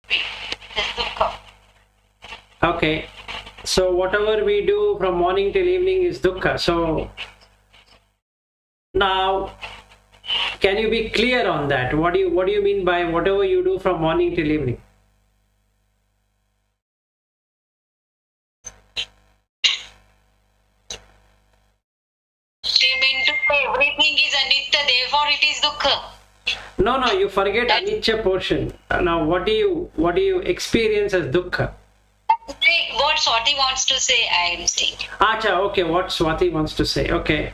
This dukkha. Okay. So whatever we do from morning till evening is dukkha. So now, can you be clear on that? What do you mean by whatever you do from morning till evening? She mean to say everything is anitya, therefore it is dukkha. No, you forget anicca portion. Now, what do you experience as dukkha? What Swati wants to say, I am saying. Acha, okay, what Swati wants to say. Okay.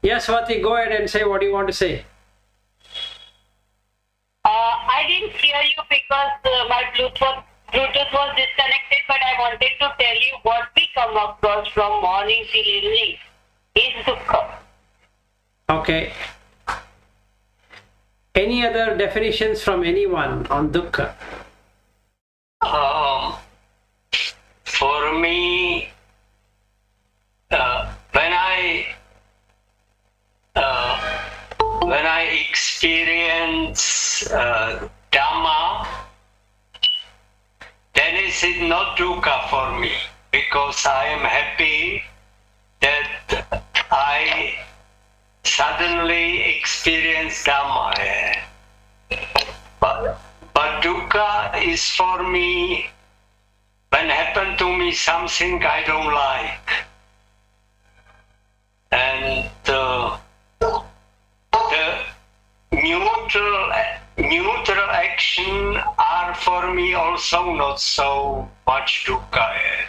Yes, Swati, go ahead and say what you want to say. I didn't hear you because my Bluetooth was disconnected, but I wanted to tell you what we come across from morning till evening is dukkha. Okay. Any other definitions from anyone on dukkha? For me, when I experience Dhamma, then is it not dukkha for me, because I am happy that I suddenly experience Dhamma. But dukkha is for me when happen to me something I don't like, and the neutral action are for me also not so much dukkha.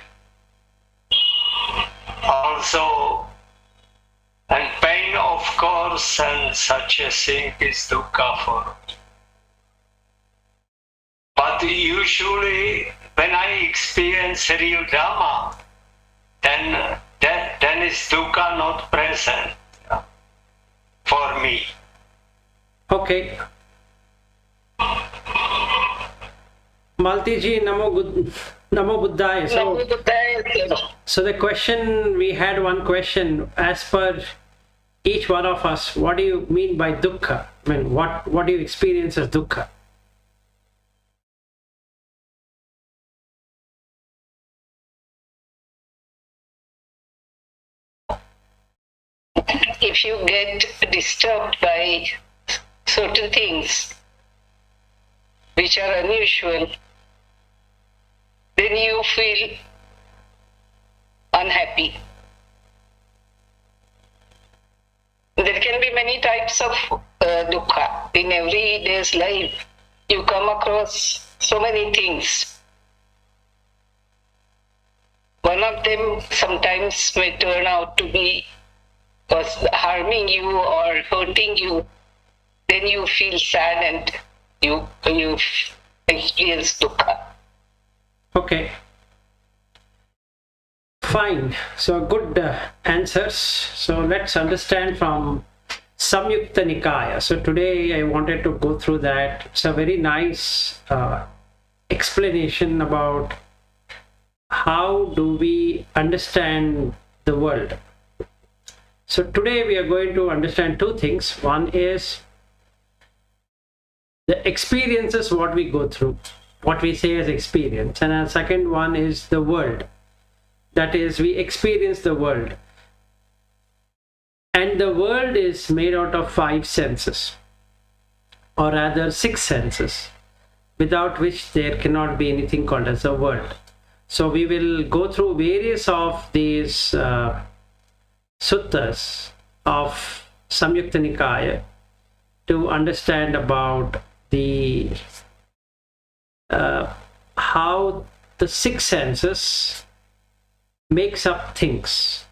Also, and pain, of course, and such a thing is dukkha for me. But usually, when I experience real Dhamma, then is dukkha not present for me. Okay. Maltiji, Namo Buddhaya. So the question, we had one question as per each one of us. What do you mean by dukkha? I mean, what do you experience as dukkha? If you get disturbed by certain things which are unusual, then you feel unhappy. There can be many types of dukkha. In every day's life, you come across so many things. One of them sometimes may turn out to be harming you or hurting you. Then you feel sad and you experience dukkha. Okay. Fine. So good answers. So let's understand from Saṁyutta Nikāya. So today I wanted to go through that. It's a very nice explanation about how do we understand the world. So today we are going to understand two things. One is the experiences, what we go through, what we say as experience. And the second one is the world. That is, we experience the world. And the world is made out of 5 senses, or rather 6 senses, without which there cannot be anything called as a world. So we will go through various of these suttas of Saṁyutta Nikāya to understand about the how the 6 senses makes up things.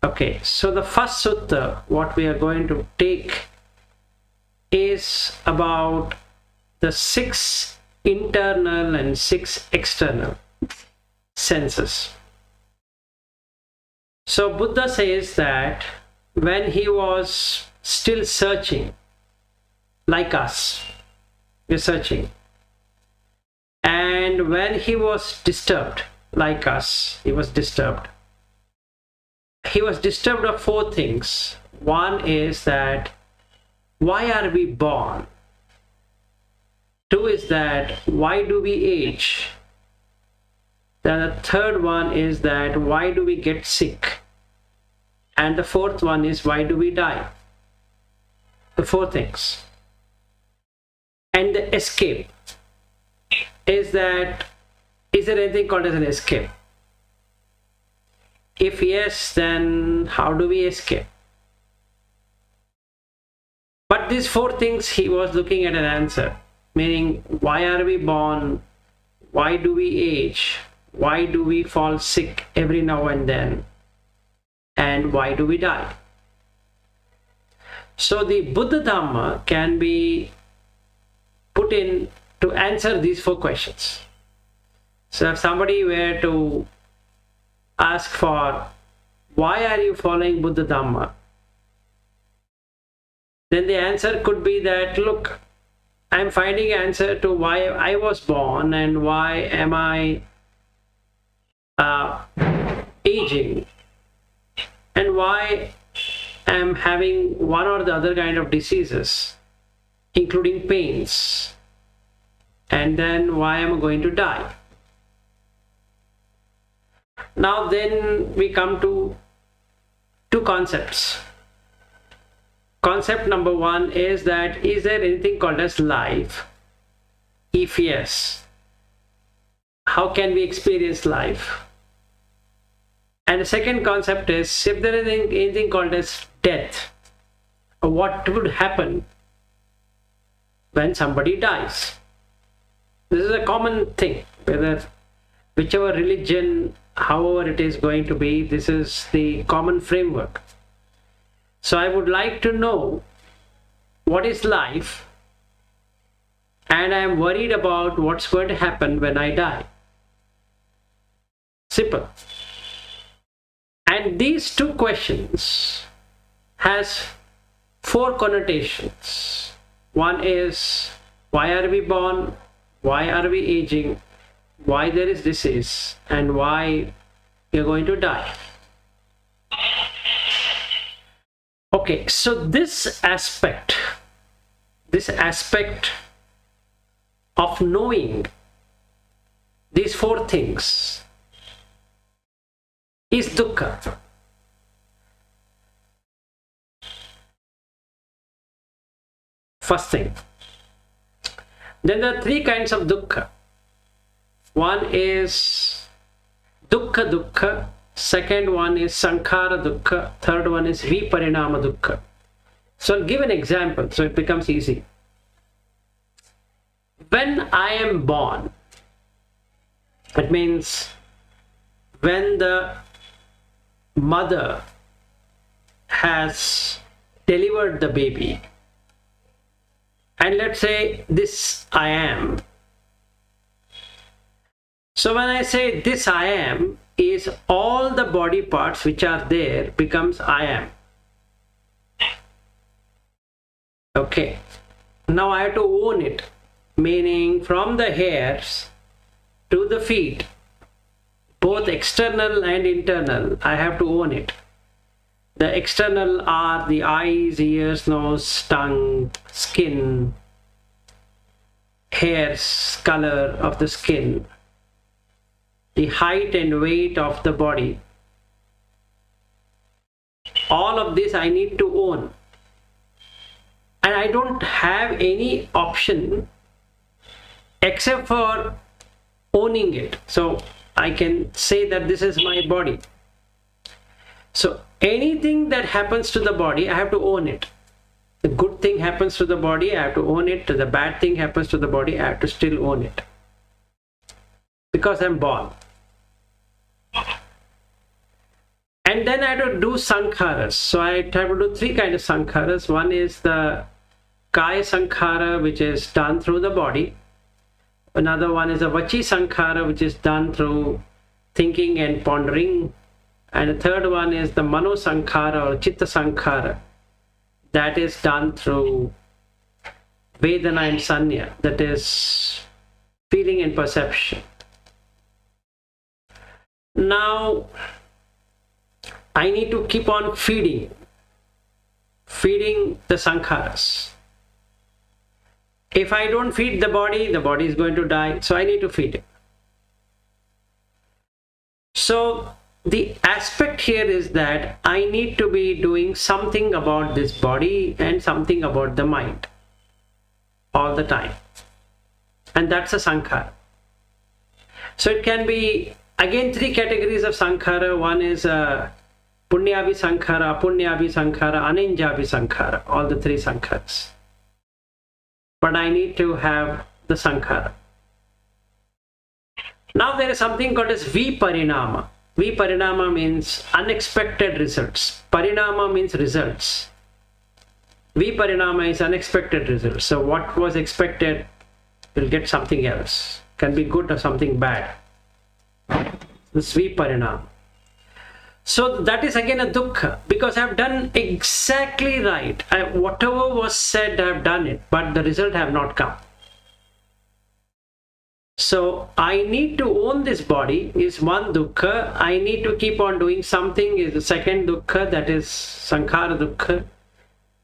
Okay, so the first sutta, what we are going to take, is about the 6 internal and 6 external senses. So Buddha says that when he was still searching, like us, we're searching, and when he was disturbed, like us, he was disturbed of 4 things. One is that, why are we born? Two is that why do we age? Then the third one is that why do we get sick? And the fourth one is why do we die? The four things. And the escape is that, is there anything called as an escape? If yes, then how do we escape? But these four things he was looking at an answer, meaning why are we born? Why do we age? Why do we fall sick every now and then? And why do we die? So the Buddha Dhamma can be put in to answer these four questions. So if somebody were to ask for why are you following Buddha Dhamma, then the answer could be that, look, I'm finding answer to why I was born and why am I aging and why I'm having one or the other kind of diseases, including pains, and then why am I going to die? Now then we come to two concepts. Concept number one is that, is there anything called as life? If yes, how can we experience life? And the second concept is, if there is anything called as death, what would happen when somebody dies? This is a common thing, whichever religion, however it is going to be, this is the common framework. So I would like to know what is life, and I am worried about what's going to happen when I die. Simple. And these two questions has four connotations. One is, why are we born? Why are we aging? Why there is disease? And why we are going to die? Okay, so this aspect of knowing these four things is dukkha. First thing. Then there are three kinds of dukkha. One is dukkha dukkha, second one is sankhara dukkha, third one is viparinama dukkha. So I'll give an example so it becomes easy. When I am born, it means when the mother has delivered the baby, and let's say this I am. So when I say this I am, is all the body parts which are there becomes I am. Okay, now I have to own it, meaning from the hairs to the feet, both external and internal, I have to own it. The external are the eyes, ears, nose, tongue, skin, hairs, color of the skin, the height and weight of the body. All of this I need to own. And I don't have any option except for owning it. So I can say that this is my body. So anything that happens to the body, I have to own it. The good thing happens to the body, I have to own it. The bad thing happens to the body, I have to still own it. Because I'm born. And then I have to do sankharas. So I have to do three kinds of sankharas. One is the kaya sankhara, which is done through the body. Another one is a vachi sankhara, which is done through thinking and pondering. And the third one is the mano sankhara or chitta sankhara, that is done through vedana and sanya, that is feeling and perception. Now I need to keep on feeding the sankharas. If I don't feed the body is going to die, so I need to feed it. So the aspect here is that I need to be doing something about this body and something about the mind all the time. And that's a sankhara. So it can be, again, three categories of sankhara. One is punyabhi sankhara, apunyabhi sankhara, aninjabhi sankhara, all the three sankharas. But I need to have the sankhara. Now there is something called as viparinama. Viparinama means unexpected results. Parinama means results. Viparinama is unexpected results. So what was expected will get something else. Can be good or something bad. This viparinama. So that is again a dukkha, because I have done exactly right. Whatever was said, I have done it, but the result have not come. So I need to own this body is one dukkha. I need to keep on doing something is the second dukkha, that is sankhara dukkha.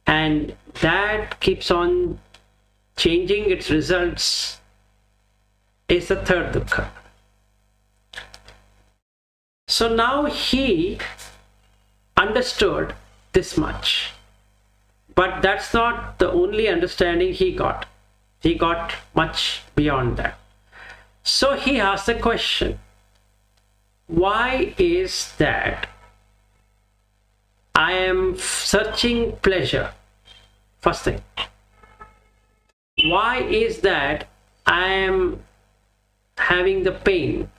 And that keeps on changing its results is the third dukkha. So now he understood this much. But that's not the only understanding he got. He got much beyond that. So he asked the question, why is that I am searching pleasure? First thing. Why is that I am having the pain?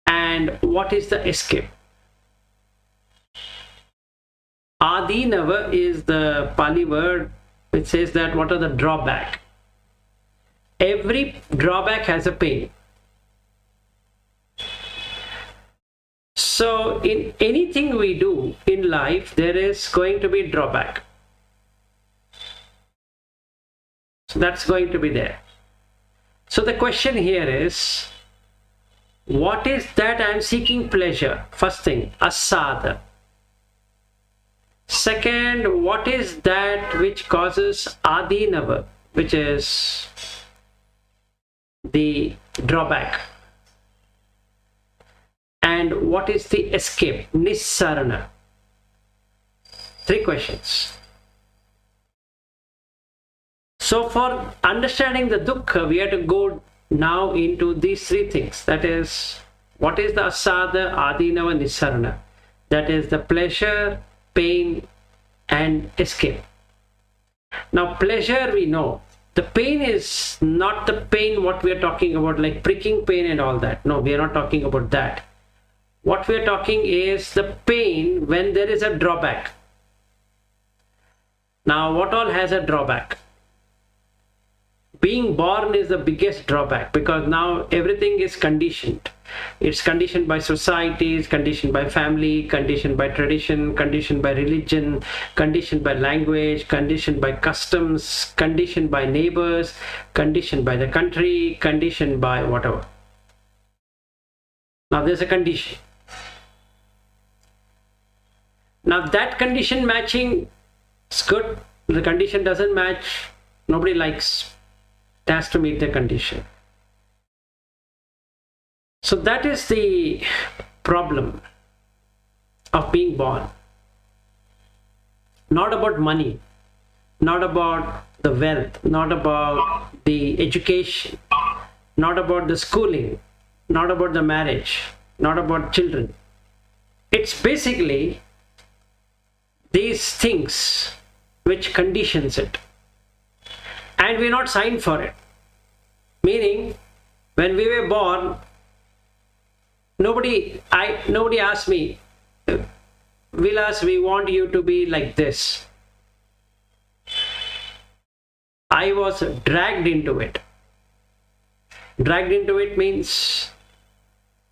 And what is the escape? Adinava is the Pali word which says that what are the drawback? Every drawback has a pain. So in anything we do in life, there is going to be drawback. So that's going to be there. So the question here is, what is that I am seeking pleasure? First thing, asada. Second, what is that which causes adinava, which is the drawback? And what is the escape? Nissarana. Three questions. So for understanding the dukkha, we have to go now into these three things. That is, what is the asada, adinava, nissarana? That is the pleasure, pain, and escape. Now pleasure we know. The pain is not the pain what we are talking about, like pricking pain and all that. No, we are not talking about that. What we are talking is the pain when there is a drawback. Now what all has a drawback? Being born is the biggest drawback, because now everything is conditioned. It's conditioned by society, it's conditioned by family, conditioned by tradition, conditioned by religion, conditioned by language, conditioned by customs, conditioned by neighbors, conditioned by the country, conditioned by whatever. Now there's a condition. Now that condition matching is good. The condition doesn't match, nobody likes. It has to meet the condition. So that is the problem of being born. Not about money, not about the wealth, not about the education, not about the schooling, not about the marriage, not about children. It's basically these things which conditions it. And we're not signed for it. Meaning, when we were born, nobody asked me, Vilas, we want you to be like this. I was dragged into it. Dragged into it means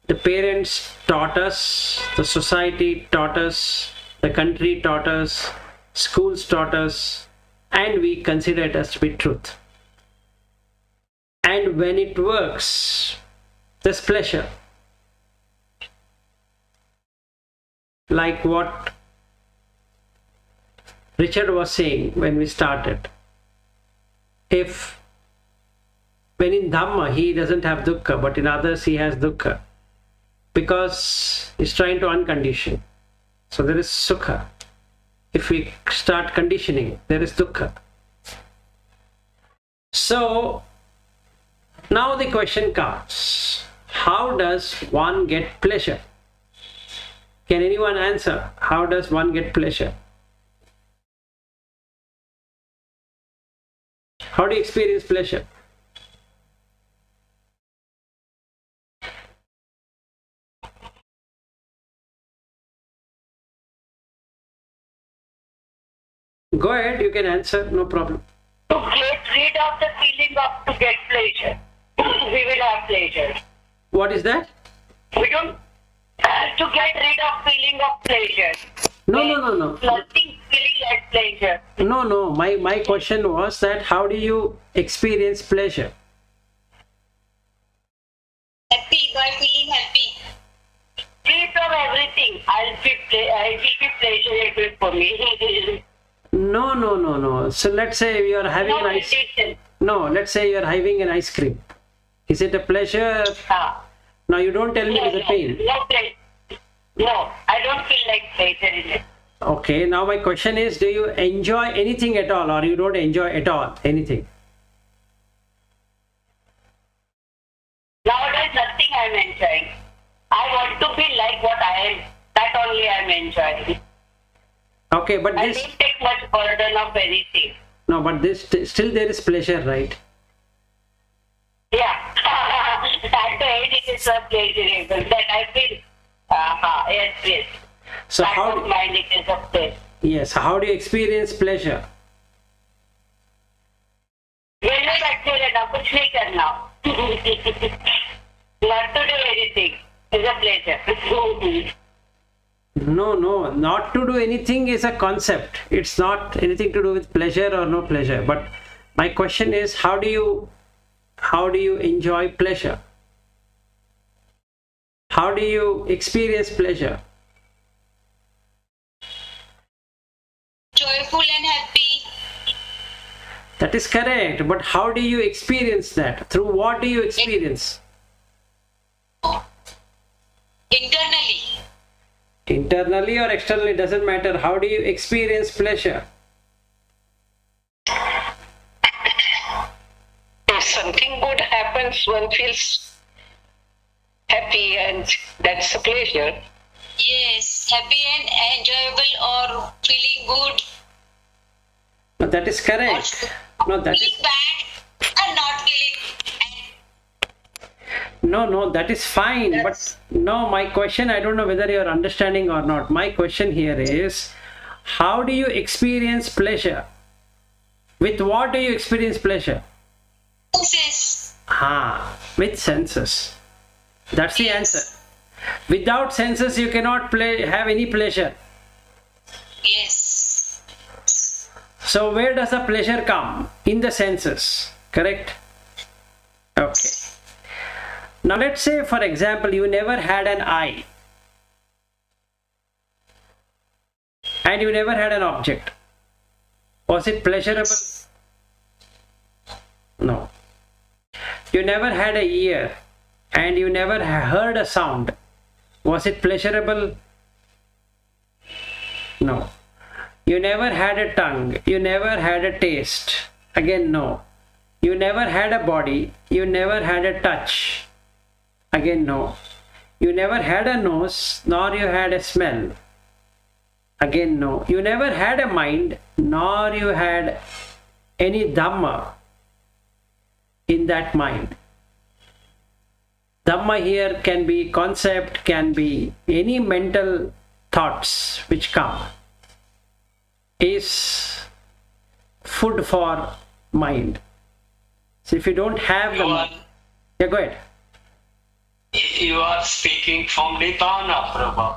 the parents taught us, the society taught us, the country taught us, schools taught us, and we consider it as to be truth. And when it works, there's pleasure. Like what Richard was saying when we started, when in Dhamma he doesn't have dukkha, but in others he has dukkha, because he's trying to uncondition. So there is sukha. If we start conditioning, there is dukkha. So now the question comes, how does one get pleasure? Can anyone answer? How does one get pleasure? How do you experience pleasure? Go ahead, you can answer, no problem. To get rid of the feeling of to get pleasure, we will have pleasure. What is that? We don't to get rid of feeling of pleasure. No. Nothing feeling like pleasure. No. My question was that how do you experience pleasure? Happy, by feeling happy. Free from everything. I will be pleasurable for me. No. So let's say you are having No an ice. meditation. No, let's say you are having an ice cream. Is it a pleasure? Now you don't tell me it's a pain. No pleasure. No, I don't feel like pleasure in it. Okay, now my question is, do you enjoy anything at all, or you don't enjoy at all anything? Nowadays, nothing I am enjoying. I want to be like what I am. That only I am enjoying. Okay, but I this don't take much burden of anything. no, but this still there is pleasure, right? Yeah. At the end, it is a pleasurable that I feel. Yes. So That how of mind it is a place. yes, how do you experience pleasure? वेले बैठे रहना कुछ नहीं करना. Not to do anything is a pleasure. No, not to do anything is a concept. It's not anything to do with pleasure or no pleasure. But my question is, how do you enjoy pleasure? How do you experience pleasure? Joyful and happy. That is correct. But how do you experience that? Through what do you experience? Internally. Internally or externally, doesn't matter. How do you experience pleasure? If something good happens, one feels happy, and that's a pleasure. Yes, happy and enjoyable or feeling good. No, that is correct. No, that is Feeling bad and not feeling. no, that is fine. Yes. But no, my question, I don't know whether you're understanding or not. My question here is, how do you experience pleasure? With what do you experience pleasure? Senses. With senses. That's the answer. Without senses, you cannot have any pleasure. Yes. So where does the pleasure come? In the senses, correct? Okay. Now let's say, for example, you never had an eye and you never had an object. Was it pleasurable? No. You never had a ear and you never heard a sound. Was it pleasurable? No. You never had a tongue. You never had a taste. Again, no. You never had a body. You never had a touch. Again, no. You never had a nose, nor you had a smell. Again, no. You never had a mind, nor you had any Dhamma in that mind. Dhamma here can be concept, can be any mental thoughts which come, is food for mind. So if you don't have the mind, yeah, go ahead. You are speaking from Nibbana, Prabhu.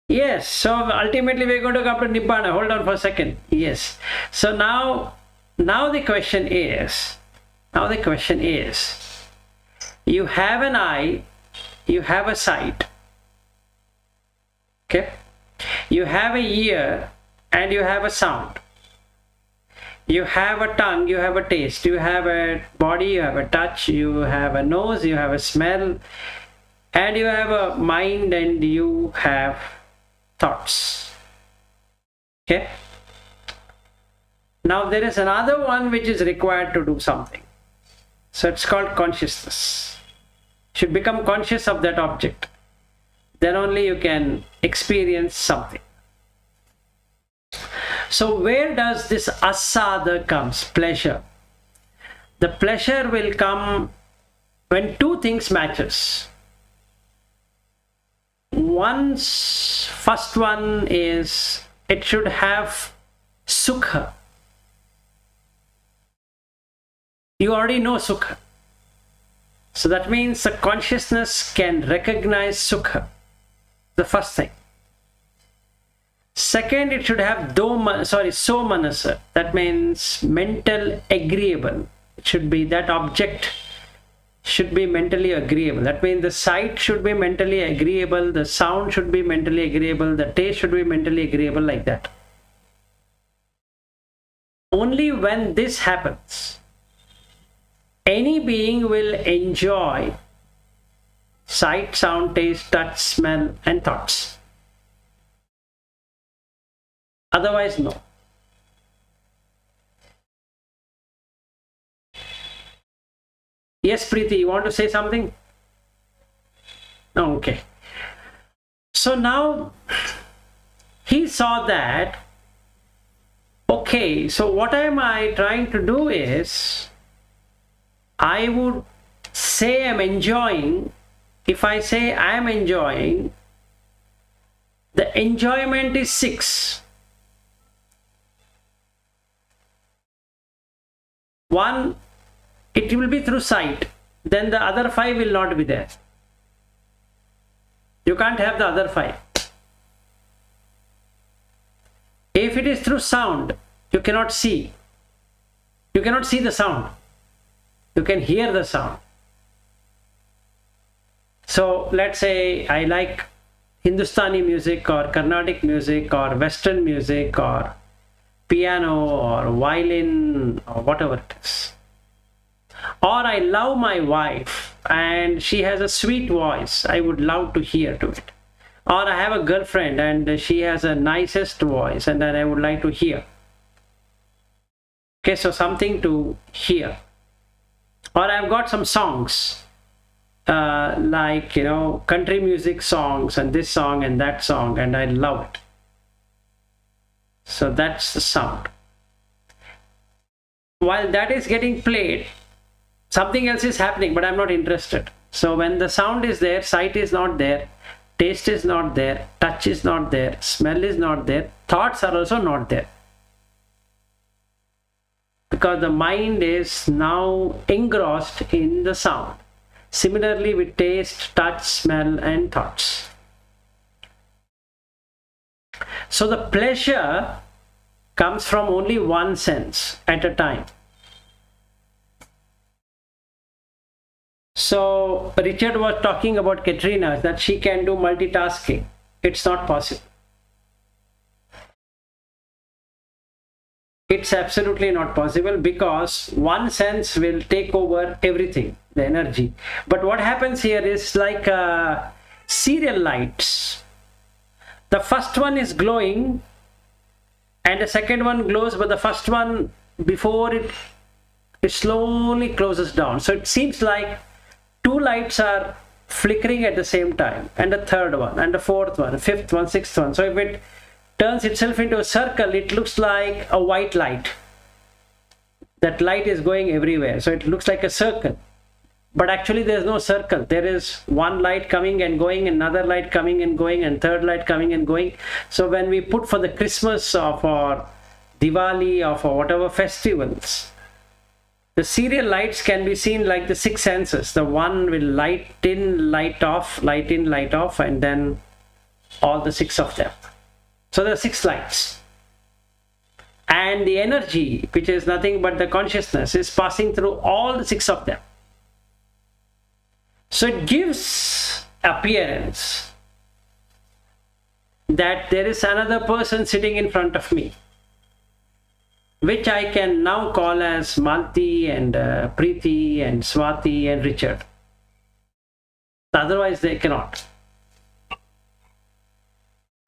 Yes, so ultimately we're going to come to Nibbana. Hold on for a second. Yes. So now the question is, you have an eye, you have a sight, okay? You have a ear and you have a sound. You have a tongue, you have a taste, you have a body, you have a touch, you have a nose, you have a smell, and you have a mind, and you have thoughts. Okay? Now there is another one which is required to do something. So it's called consciousness. You should become conscious of that object. Then only you can experience something. So where does this asada comes? Pleasure. The pleasure will come when two things matches. First one is it should have sukha. You already know sukha. So that means the consciousness can recognize sukha. The first thing. Second, it should have so manasa. That means mental agreeable. It should be that object should be mentally agreeable. That means the sight should be mentally agreeable, the sound should be mentally agreeable, the taste should be mentally agreeable, like that. Only when this happens, any being will enjoy sight, sound, taste, touch, smell, and thoughts. Otherwise, no. Yes, Preeti, you want to say something? No, okay. So now he saw that, okay, so what am I trying to do is, I would say I'm enjoying. If I say I am enjoying, the enjoyment is 6. One, it will be through sight, then the other 5 will not be there. You can't have the other 5. If it is through sound, you cannot see. You cannot see the sound. You can hear the sound. So let's say I like Hindustani music or Carnatic music or Western music or piano or violin or whatever it is. Or I love my wife and she has a sweet voice. I would love to hear to it. Or I have a girlfriend and she has a nicest voice and then I would like to hear. Okay, so something to hear. Or I've got some songs like, country music songs and this song and that song, and I love it. So that's the sound. While that is getting played, something else is happening, but I'm not interested. So when the sound is there, sight is not there, taste is not there, touch is not there, smell is not there, thoughts are also not there. Because the mind is now engrossed in the sound. Similarly with taste, touch, smell, and thoughts. So the pleasure comes from only one sense at a time. So Richard was talking about Katrina, that she can do multitasking. It's not possible. It's absolutely not possible because one sense will take over everything, the energy. But what happens here is like serial lights. The first one is glowing and the second one glows, but the first one, before it slowly closes down. So it seems like 2 lights are flickering at the same time, and the third one, and the fourth one, fifth one, sixth one. So if it turns itself into a circle, it looks like a white light. That light is going everywhere, so it looks like a circle. But actually there is no circle. There is one light coming and going, another light coming and going, and third light coming and going. So when we put for the Christmas or for Diwali or for whatever festivals, the serial lights can be seen like the 6 senses. The one will light in, light off, light in, light off, and then all the 6 of them. So there are 6 lights. And the energy, which is nothing but the consciousness, is passing through all the 6 of them. So it gives appearance. that there is another person sitting in front of me, which I can now call as Malti and Preeti and Swati and Richard. Otherwise they cannot.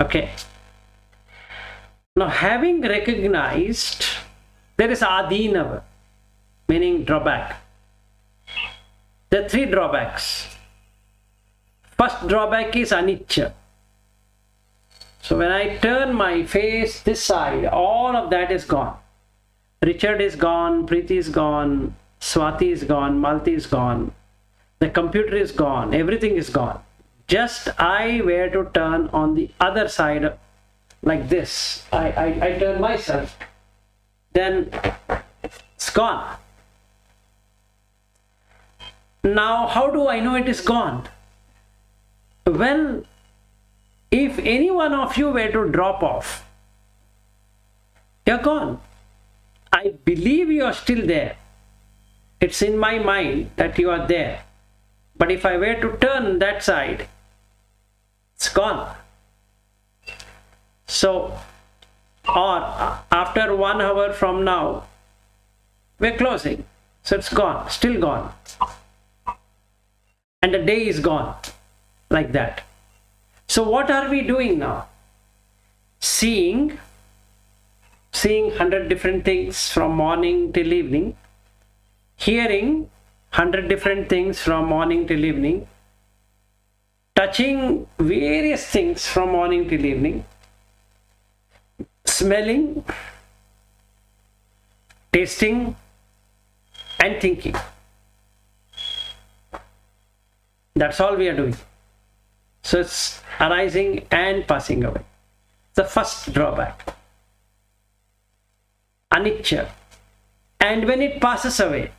Okay. Now, having recognized there is Adinava, meaning drawback. There are 3 drawbacks. First drawback is Anicca. So when I turn my face this side, all of that is gone. Richard is gone, Preeti is gone, Swati is gone, Malti is gone, the computer is gone, everything is gone. Just I were to turn on the other side like this, I turn myself, then it's gone. Now, how do I know it is gone? Well, if any one of you were to drop off, you're gone. I believe you are still there. It's in my mind that you are there. But if I were to turn that side, it's gone. So, or after 1 hour from now, we're closing. So it's gone, still gone. And the day is gone, like that. So what are we doing now? Seeing 100 different things from morning till evening, hearing 100 different things from morning till evening, touching various things from morning till evening, smelling, tasting, and thinking. That's all we are doing. So it's arising and passing away. The first drawback. Anicca. And when it passes away,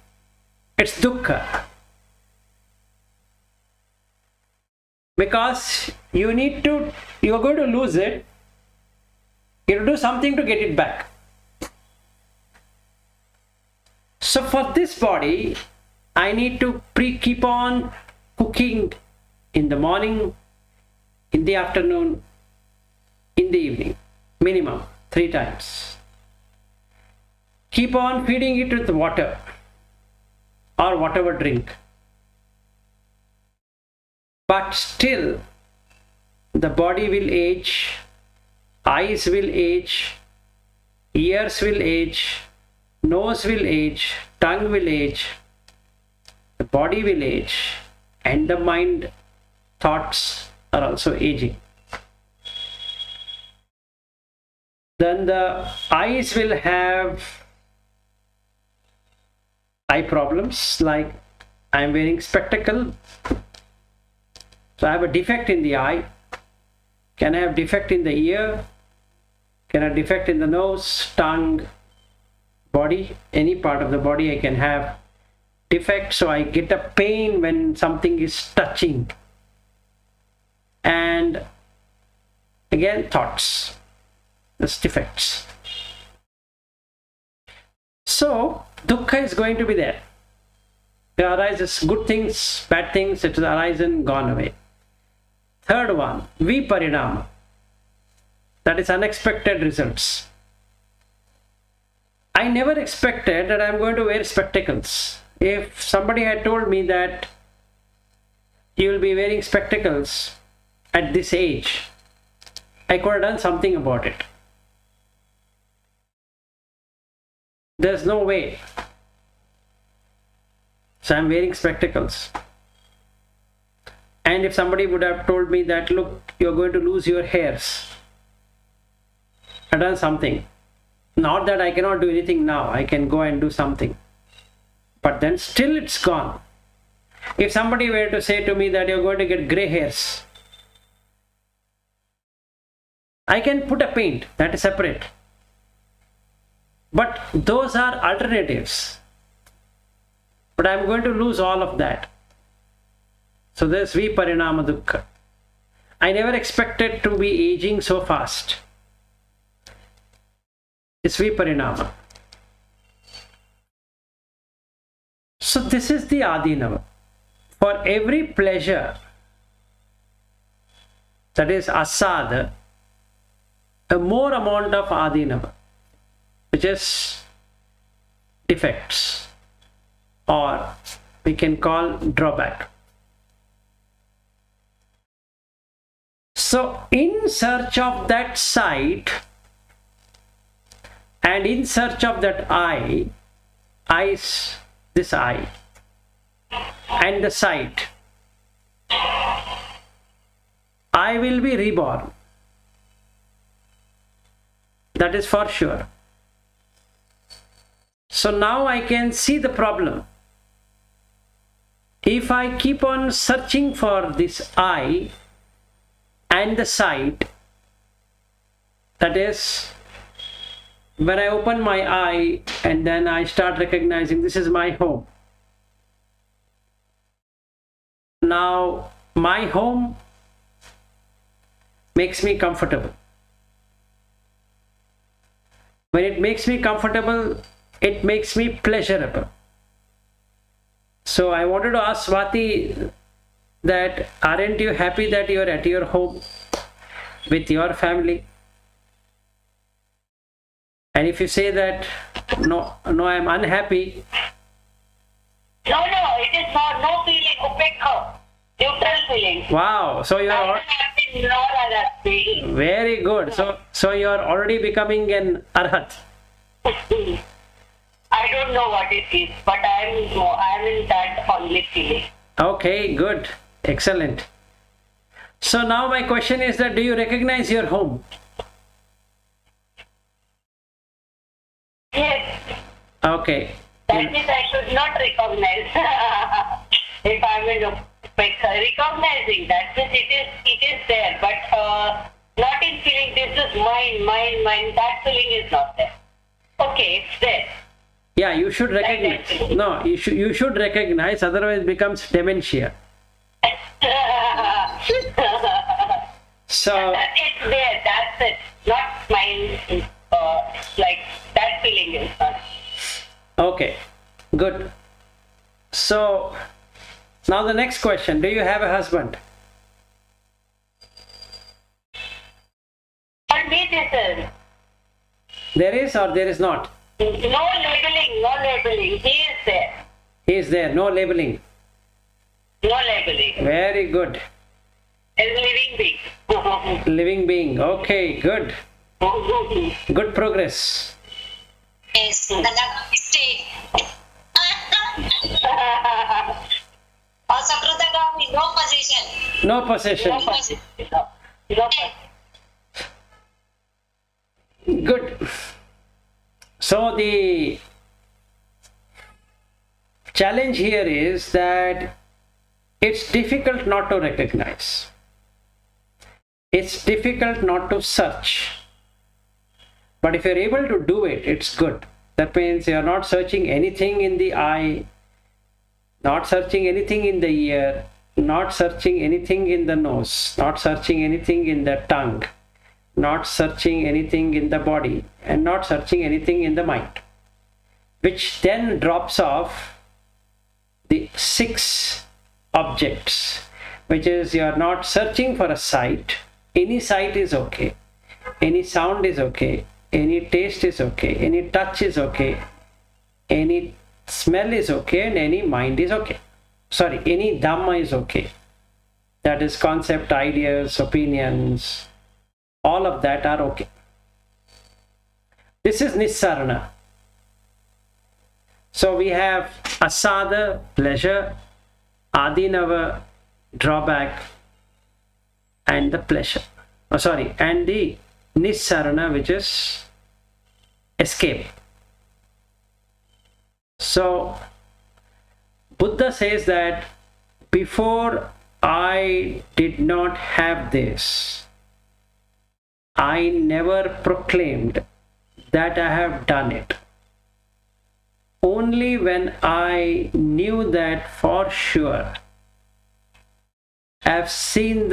it's dukkha. Because you're going to lose it, you have to do something to get it back. So for this body, I need to keep on cooking in the morning, in the afternoon, in the evening, minimum 3 times. Keep on feeding it with water or whatever drink. But still, the body will age, eyes will age, ears will age, nose will age, tongue will age, the body will age, and the mind, thoughts are also aging. Then the eyes will have eye problems, like I am wearing spectacle, so I have a defect in the eye. Can I have defect in the ear? Can I have defect in the nose, tongue, body? Any part of the body I can have defect, so I get a pain when something is touching. And again, thoughts, this defects. So dukkha is going to be there. It arises good things, bad things, it is arisen, gone away. Third one, viparinama. That is unexpected results. I never expected that I am going to wear spectacles. If somebody had told me that you will be wearing spectacles at this age, I could have done something about it. There's no way. So I'm wearing spectacles. And if somebody would have told me that, look, you're going to lose your hairs, I've done something. Not that I cannot do anything now, I can go and do something. But then still it's gone. If somebody were to say to me that you're going to get gray hairs, I can put a paint, that is separate. But those are alternatives. But I'm going to lose all of that. So there's viparinama dukkha. I never expected to be aging so fast. It's viparinama. So this is the adinava. For every pleasure, that is asada, a more amount of adinava, which is defects, or we can call drawback. So in search of that sight and in search of that eyes, this eye and the sight, I will be reborn. That is for sure. So now I can see the problem. If I keep on searching for this eye and the sight, that is, when I open my eye and then I start recognizing this is my home. Now my home makes me comfortable. When it makes me comfortable, it makes me pleasurable. So I wanted to ask Swati that aren't you happy that you are at your home with your family? And if you say that no, I am unhappy. No, it is not. No feeling. Upekha. Neutral feeling. Wow. So you are happy, not unhappy. very good. So you are already becoming an arhat. I don't know what it is, but I am in that only feeling. Okay, good. Excellent. So now my question is that do you recognize your home? Yes. Okay. That means I should not recognize. If I'm in recognizing that means it is there, but not in feeling this is mine. That feeling is not there. Okay, it's there. Yeah, you should recognize. No, you should recognize, otherwise it becomes dementia. So it's there, that's it. Not mine, like that feeling is not. okay, good. So now the next question, do you have a husband? For me this is. There is or there is not? No labeling. He is there. He is there, no labeling. No labeling. Very good. A living being. Living being. Okay, good. Good progress. Yes, another mistake. Asakritagami, no possession. No possession. No. Good. So the challenge here is that it's difficult not to recognize. It's difficult not to search. But if you're able to do it, it's good. That means you're not searching anything in the eye, not searching anything in the ear, not searching anything in the nose, not searching anything in the tongue, not searching anything in the body, and not searching anything in the mind, which then drops off the 6 objects, which is you are not searching for a sight. Any sight is okay, any sound is okay, any taste is okay, any touch is okay, any smell is okay, and any mind is okay. Sorry, any Dhamma is okay. That is concept, ideas, opinions, all of that are okay. This is Nissarana. So we have Asada, pleasure, Adinava, drawback, and the pleasure. And the Nissarana, which is escape. So Buddha says that before I did not have this, I never proclaimed that I have done it. Only when I knew that for sure, I've seen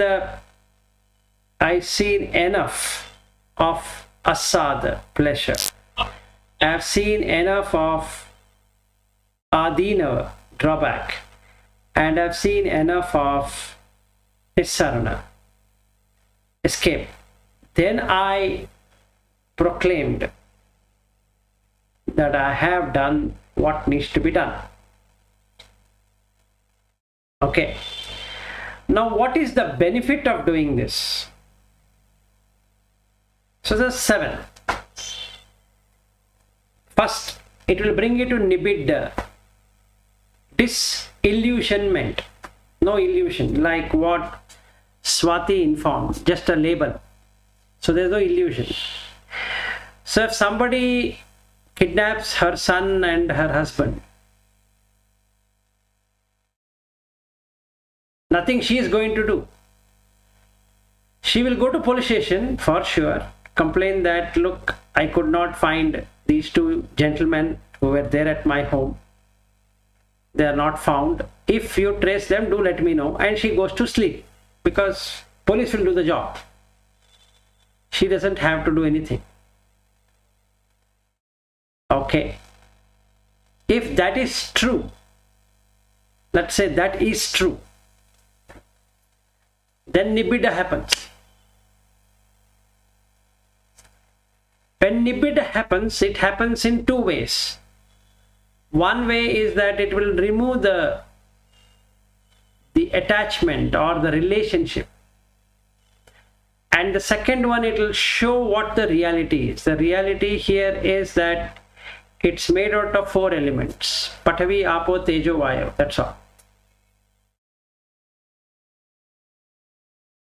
enough of asada, pleasure. I've seen enough of adina, drawback. And I've seen enough of nissarana, escape. Then I proclaimed that I have done what needs to be done. Okay. Now, what is the benefit of doing this? So there's 7. First, it will bring you to nibbida, disillusionment. No illusion, like what Swati informed, just a label. So there's no illusion. So if somebody kidnaps her son and her husband, nothing she is going to do. She will go to police station for sure, complain that, look, I could not find these 2 gentlemen who were there at my home. They are not found. If you trace them, do let me know. And she goes to sleep because police will do the job. She doesn't have to do anything. Okay. If that is true, let's say that is true, then nibbida happens. When nibbida happens, it happens in 2 ways. One way is that it will remove the attachment or the relationship. And the second one, it will show what the reality is. The reality here is that it's made out of 4 elements. Patavi, Apo, Tejo, Vayu. That's all.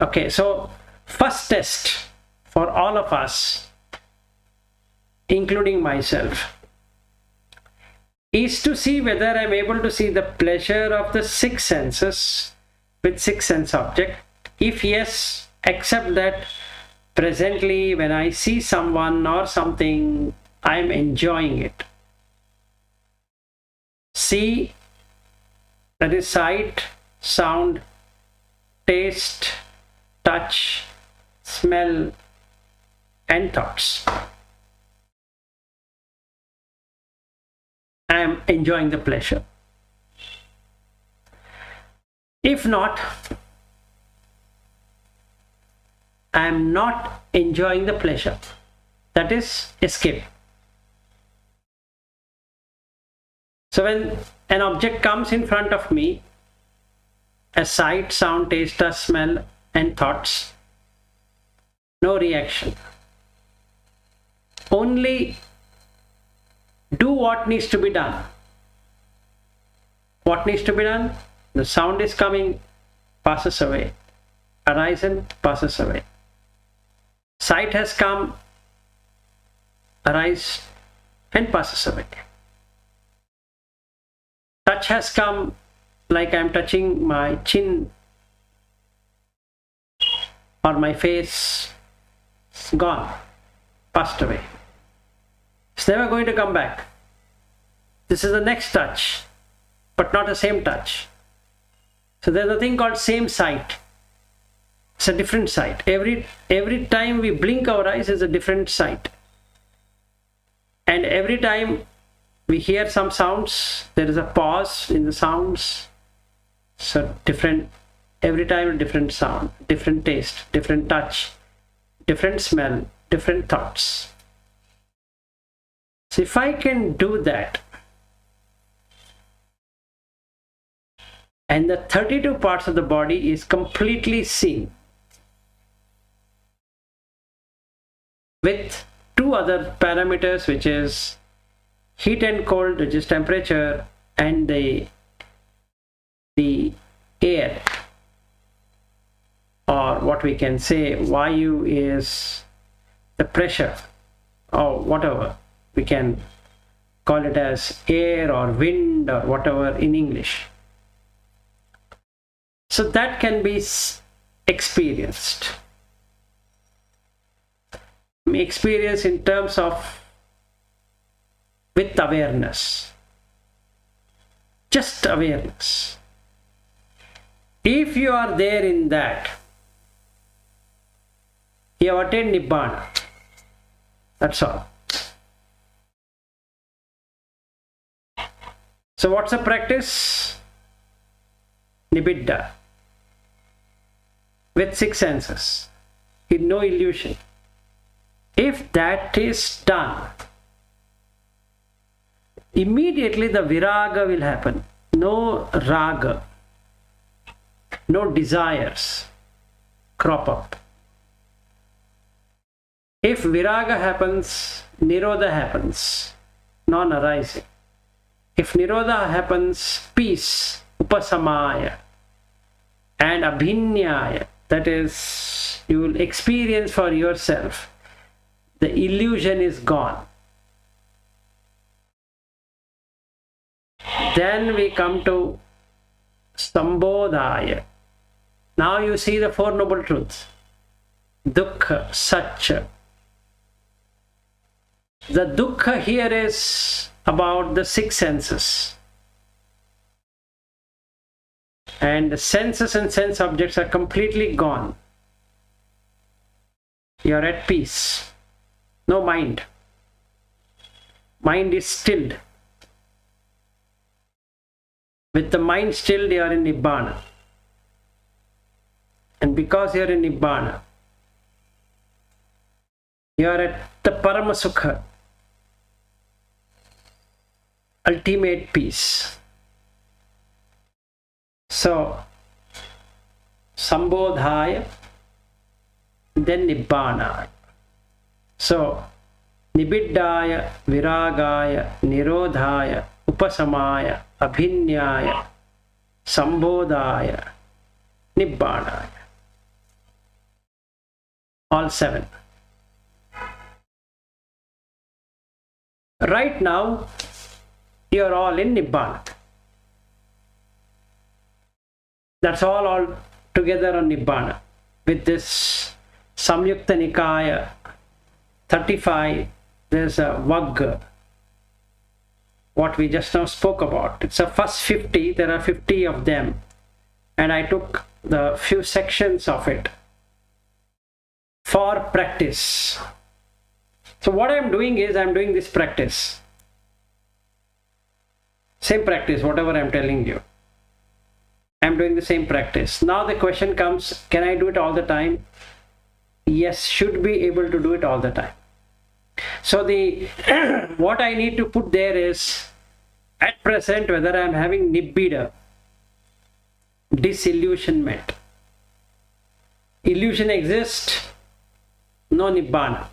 Okay, so first test for all of us, including myself, is to see whether I am able to see the pleasure of the 6 senses with 6 sense object. If yes, accept that presently when I see someone or something, I am enjoying it. See, that is sight, sound, taste, touch, smell, and thoughts. I am enjoying the pleasure. If not, I am not enjoying the pleasure. That is escape. So when an object comes in front of me, a sight, sound, taste, touch, smell, and thoughts, no reaction. Only do what needs to be done. What needs to be done? The sound is coming, passes away. Arisen, passes away. Sight has come, arise, and passes away. Touch has come, like I am touching my chin or my face, it's gone, passed away. It's never going to come back. This is the next touch, but not the same touch. So there's a thing called same sight. It's a different sight. Every time we blink our eyes is a different sight. And every time we hear some sounds, there is a pause in the sounds. So different, every time a different sound, different taste, different touch, different smell, different thoughts. So if I can do that, and the 32 parts of the body is completely seen with 2 other parameters, which is heat and cold, which is temperature, and the air, or what we can say Vayu is the pressure, or whatever we can call it as air or wind or whatever in English. So that can be experienced. Experience in terms of with awareness, just awareness. If you are there in that, you have attained Nibbana. That's all. So what's the practice? Nibbida. With 6 senses. With no illusion. If that is done, immediately the viraga will happen. No raga, no desires crop up. If viraga happens, nirodha happens, non-arising. If nirodha happens, peace, upasamaya, and abhinyaya, that is, you will experience for yourself, the illusion is gone. Then we come to Sambodhaya. Now you see the Four Noble Truths. Dukkha, Satcha. The Dukkha here is about the six senses. And the senses and sense objects are completely gone. You are at peace. No mind. Mind is stilled. With the mind stilled, you are in Nibbana. And because you are in Nibbana, you are at the Paramasukha, ultimate peace. So, Sambodhaya, then Nibbana. So, Nibiddhaya, Viragaya, Nirodhaya, Upasamaya, Abhinyaya, Sambodhaya, Nibbanaya. All seven. Right now, you are all in Nibbana. That's all together on Nibbana. With this Saṁyutta Nikāya 35, there's a Vagga, what we just now spoke about. It's the first 50, there are 50 of them. And I took the few sections of it for practice. So what I'm doing is, I'm doing this practice. Same practice, whatever I'm telling you. I'm doing the same practice. Now the question comes, can I do it all the time? Yes, should be able to do it all the time. So the what I need to put there is, at present, whether I'm having nibbida, disillusionment. Illusion exists, no Nibbana.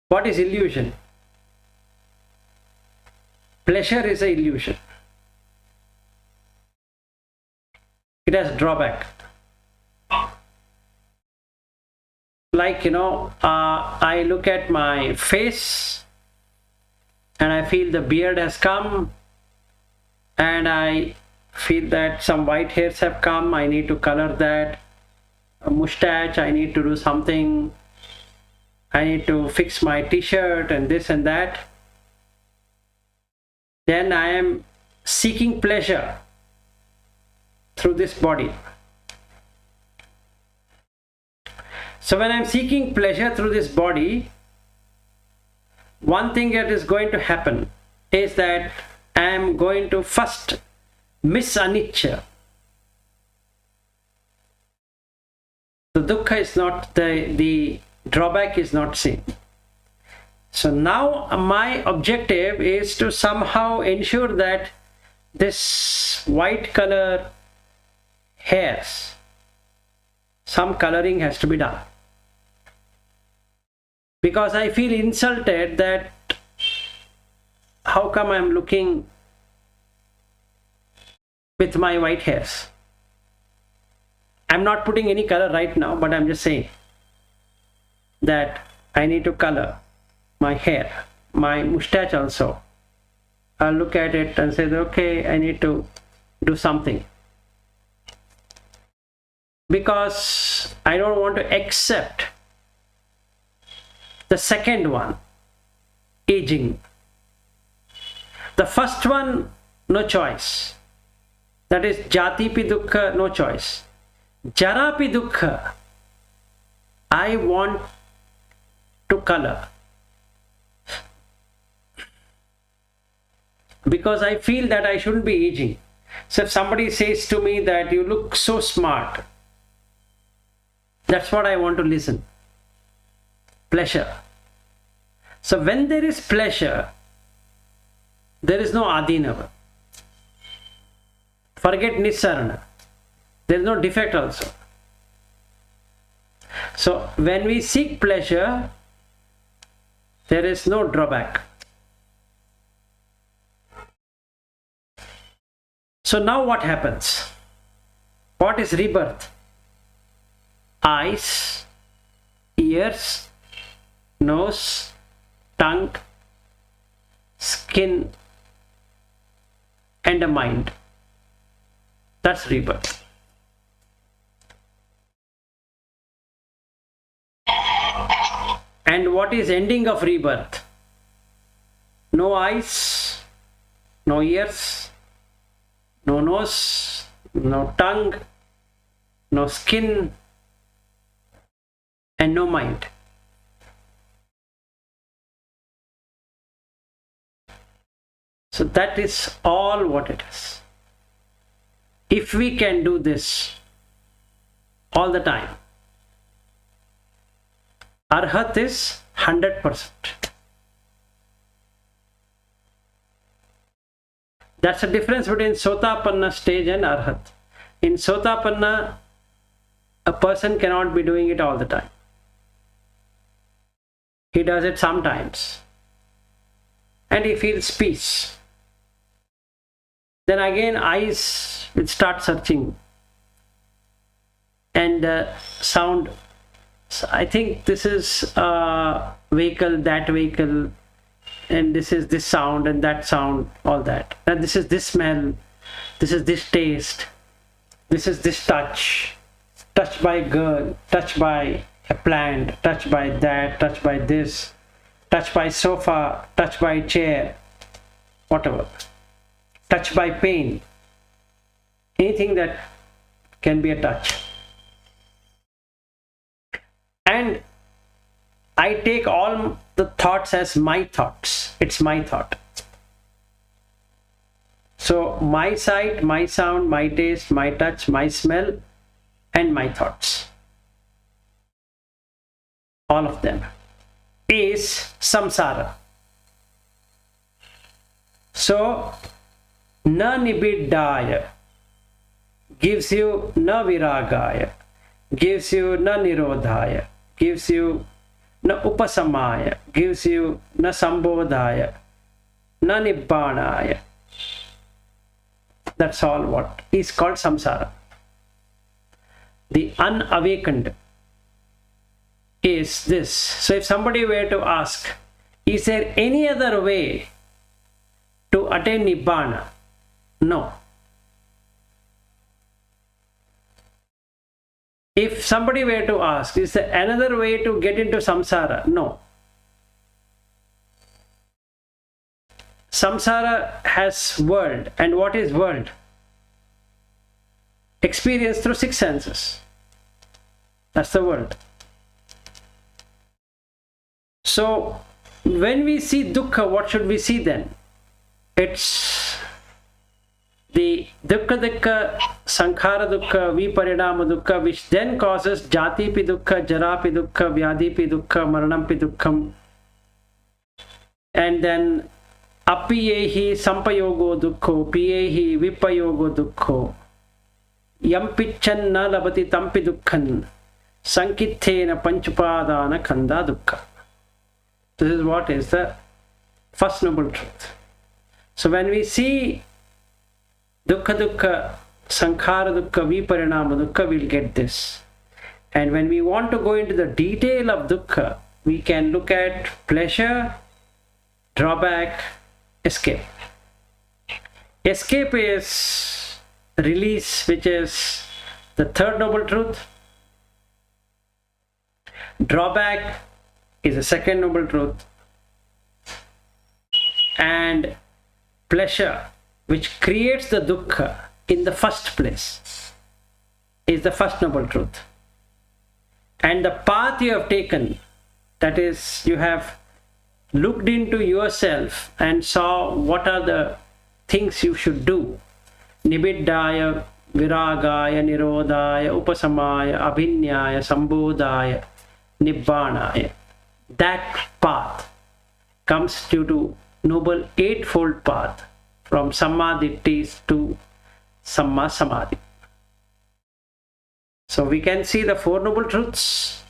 What is illusion? Pleasure is an illusion. It has drawback. Like, I look at my face and I feel the beard has come, and I feel that some white hairs have come. I need to color that. A mustache, I need to do something. I need to fix my t-shirt and this and that. Then I am seeking pleasure through this body. So when I am seeking pleasure through this body, one thing that is going to happen is that I am going to first miss anicca. The dukkha is not, the drawback is not seen. So now my objective is to somehow ensure that this white color hairs, some coloring has to be done. Because I feel insulted that how come I'm looking with my white hairs. I'm not putting any color right now, but I'm just saying that I need to color my hair, my mustache also. I'll look at it and say, okay, I need to do something. Because I don't want to accept the second one, aging. The first one, no choice. That is jati pi dukkha, no choice. Jara pi dukkha, I want to color. Because I feel that I shouldn't be aging. So if somebody says to me that you look so smart, That's what I want to listen. Pleasure. So when there is pleasure, there is no adinava. Forget nissarana. There is no defect also. So when we seek pleasure, there is no drawback. So now what happens? What is rebirth? Eyes, ears, nose, tongue, skin, and a mind. That's rebirth. And what is ending of rebirth? No eyes, no ears, no nose, no tongue, no skin, and no mind. So that is all what it is. If we can do this all the time, arhat is 100%. That's the difference between Sotapanna stage and arhat. In Sotapanna, a person cannot be doing it all the time. He does it sometimes. And he feels peace. Then again eyes will start searching. And sound. So I think this is a vehicle, that vehicle, and this is this sound and that sound, all that. And this is this smell, this is this taste, this is this touch. Touched by a girl, touched by a plant, touched by that, touched by this, touched by sofa, touched by chair, whatever. Touched by pain. Anything that can be a touch. And I take all the thoughts as my thoughts. It's my thought. So my sight, my sound, my taste, my touch, my smell, and my thoughts. All of them is samsara. So na nibiddhaya gives you na viragaya, gives you na nirodhaya, gives you na upasamaya, gives you na sambodhaya, na nibbānaya. That's all what is called samsara. The unawakened is this. So if somebody were to ask, is there any other way to attain nibbana? No. If somebody were to ask, is there another way to get into samsara? No. Samsara has world. And what is world? Experience through 6 senses. That's the world. So when we see dukkha, what should we see then? It's the dukkha, sankhara dukkha, viparinama dukkha, which then causes jati pi dukkha, jara pi dukkha, vyadhi pi dukkha, maranam pi dukkham. And then apiyehi sampayogo dukkho, piyehi vipayogo dukkho, yam picchan na labati tampi dukkhan, sankithena panchupadana khanda dukkha. This is what is the first noble truth. So when we see dukkha, sankhara dukkha, viparinama dukkha, we'll get this. And when we want to go into the detail of dukkha, we can look at pleasure, drawback, escape. Escape is release, which is the third noble truth. Drawback is the second noble truth. And pleasure, which creates the dukkha in the first place, is the first noble truth. And the path you have taken, that is, you have looked into yourself and saw what are the things you should do. Nibiddhaya, viragaya, nirodhaya, upasamaya, abhinyaya, sambodhaya, nibbānaya. That path comes due to noble eightfold path from sammadittis to samma samadhi. So we can see the Four Noble Truths.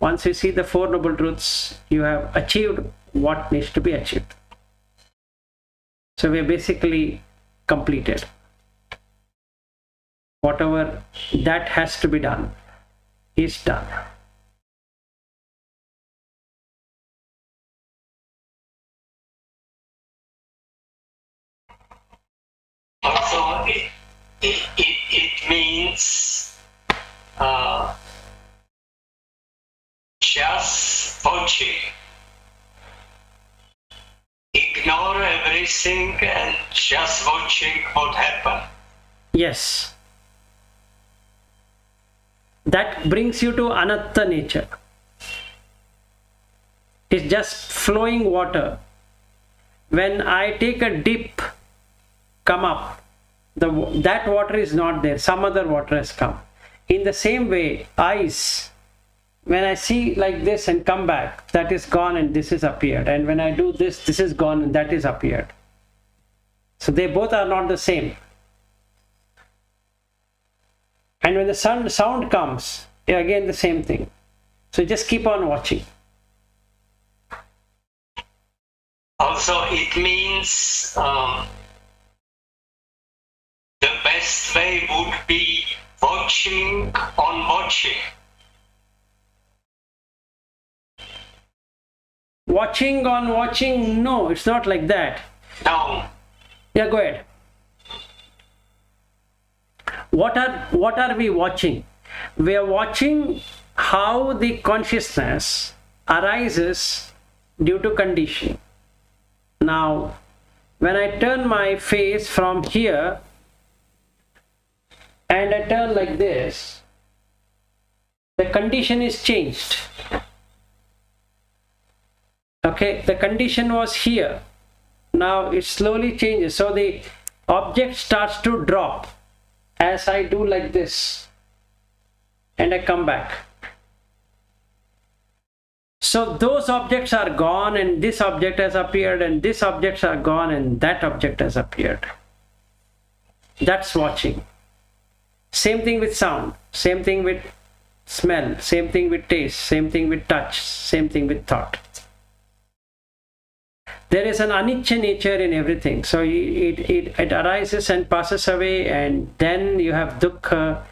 Once you see the Four Noble Truths, you have achieved what needs to be achieved. So we are basically completed. Whatever that has to be done is done. Also, it means just watching. Ignore everything and just watching what happened. Yes. That brings you to anatta nature. It's just flowing water. When I take a dip, come up, that water is not there, some other water has come. In the same way, ice, when I see like this and come back, that is gone and this is appeared. And when I do this, this is gone and that is appeared. So they both are not the same. And when the sound comes, again the same thing. So just keep on watching. Also, it means the best way would be watching on watching. Watching on watching? No, it's not like that. No. Yeah, go ahead. What are we watching? We are watching how the consciousness arises due to conditioning. Now, when I turn my face from here and I turn like this, the condition is changed. Okay, the condition was here. Now it slowly changes. So the object starts to drop as I do like this and I come back. So those objects are gone and this object has appeared and these objects are gone and that object has appeared. That's watching. Same thing with sound, same thing with smell, same thing with taste, same thing with touch, same thing with thought. There is an anicca nature in everything. So it arises and passes away, and then you have dukkha,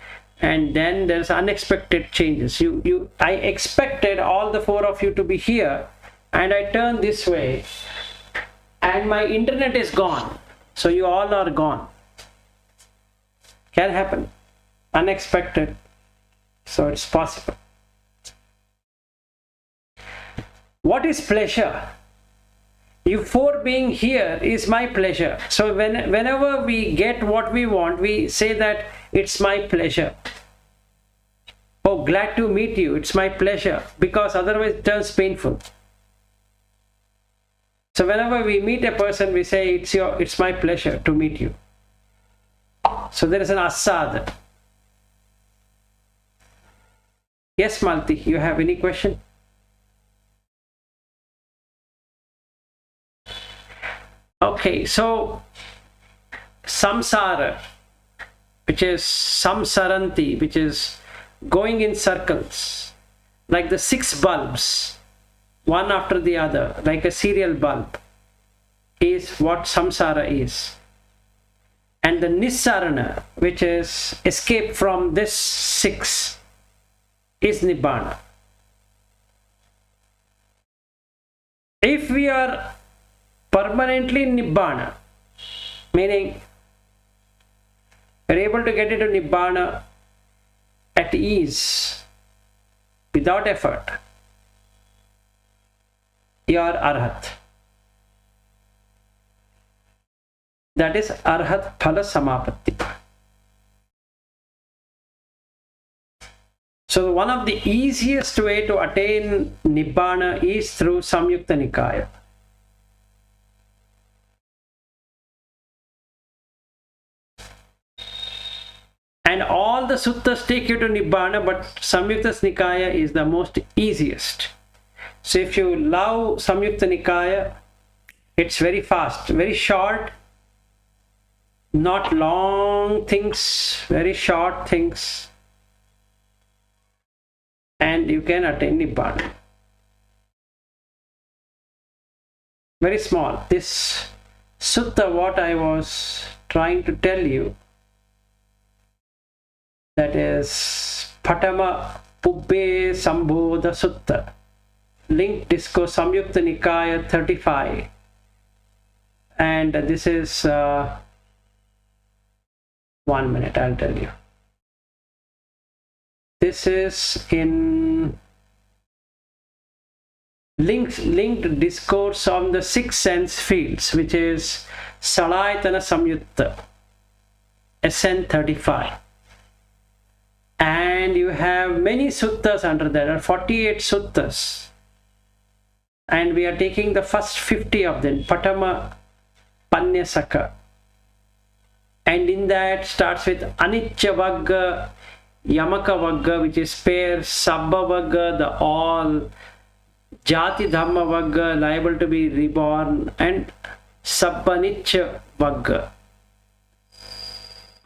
and then there's unexpected changes. I expected all the four of you to be here, and I turn this way, and my internet is gone. So you all are gone. Can happen. Unexpected. So it's possible. What is pleasure? You four being here is my pleasure. So whenever we get what we want, we say that it's my pleasure. Oh, glad to meet you. It's my pleasure. Because otherwise it turns painful. So whenever we meet a person, we say it's my pleasure to meet you. So there is an asad. Yes, Malti, you have any question? Okay, so samsara, which is samsaranti, which is going in circles, like the 6 bulbs, one after the other, like a serial bulb, is what samsara is. And the nissarana, which is escape from this 6, is nibbana. If we are permanently nibbana, meaning we are able to get into nibbana at ease, without effort, you are arhat. That is arhat phala samapatti. So one of the easiest way to attain nibbana is through Saṁyutta Nikāya. And all the suttas take you to Nibbana, but Saṁyutta Nikāya is the most easiest. So if you love Saṁyutta Nikāya, it's very fast, very short, not long things, very short things, and you can attain Nibbana. Very small. This sutta, what I was trying to tell you, that is Patama Pubbe Sambodha Sutta, linked discourse Saṁyutta Nikāya 35, and this is 1 minute, I'll tell you. This is in linked discourse on the 6 sense fields, which is Salayatana Saṁyutta, SN 35. And you have many suttas under there, there are 48 suttas. And we are taking the first 50 of them, Patama Panyasaka. And in that starts with Anicca Vagga, Yamaka Vagga, which is pair, Sabba Vagga, the all, Jati Dhamma Vagga, liable to be reborn, and Sabbanicca Vagga.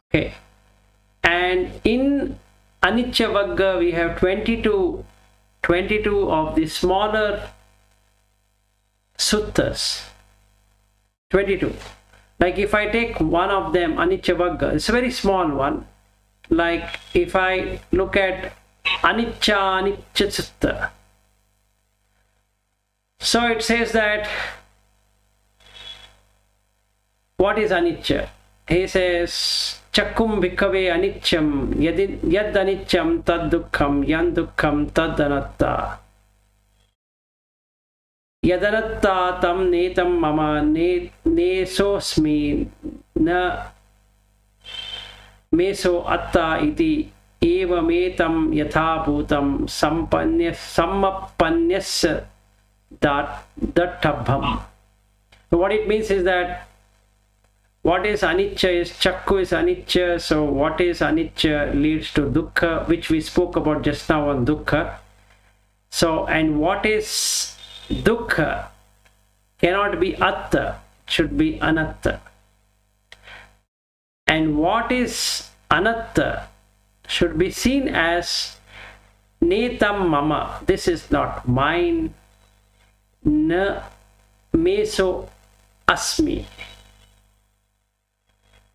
Okay. And in Anicca Vagga, we have 22 of the smaller suttas. 22. Like if I take one of them, Anicca Vagga, it's a very small one. Like if I look at Anicca Sutta. So it says that, what is Anicca? He says, Chakkum bhikkhave aniccham, yad aniccham tad dukkham, yan dukkham tad anatta. Yadanatta tam netam mama nesosmi na meso atta iti eva metam yatha bhutam sammapanyasya dattabham. So what it means is that what is anicca is chakku is anicca. So what is anicca leads to dukkha, which we spoke about just now on dukkha. So, and what is dukkha cannot be atta, it should be anatta. And what is anatta should be seen as netam mama, this is not mine, na meso asmi,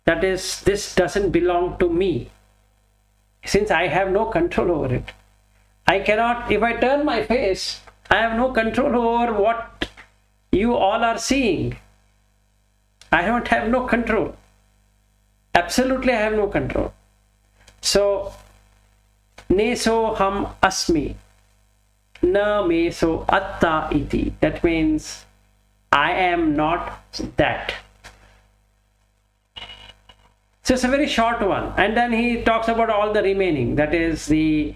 that is, this doesn't belong to me, since I have no control over it. I cannot, if I turn my face, I have no control over what you all are seeing. I don't have no control. Absolutely, I have no control. So, neso ham asmi, na meso atta iti. That means I am not that. So it's a very short one. And then he talks about all the remaining. That is the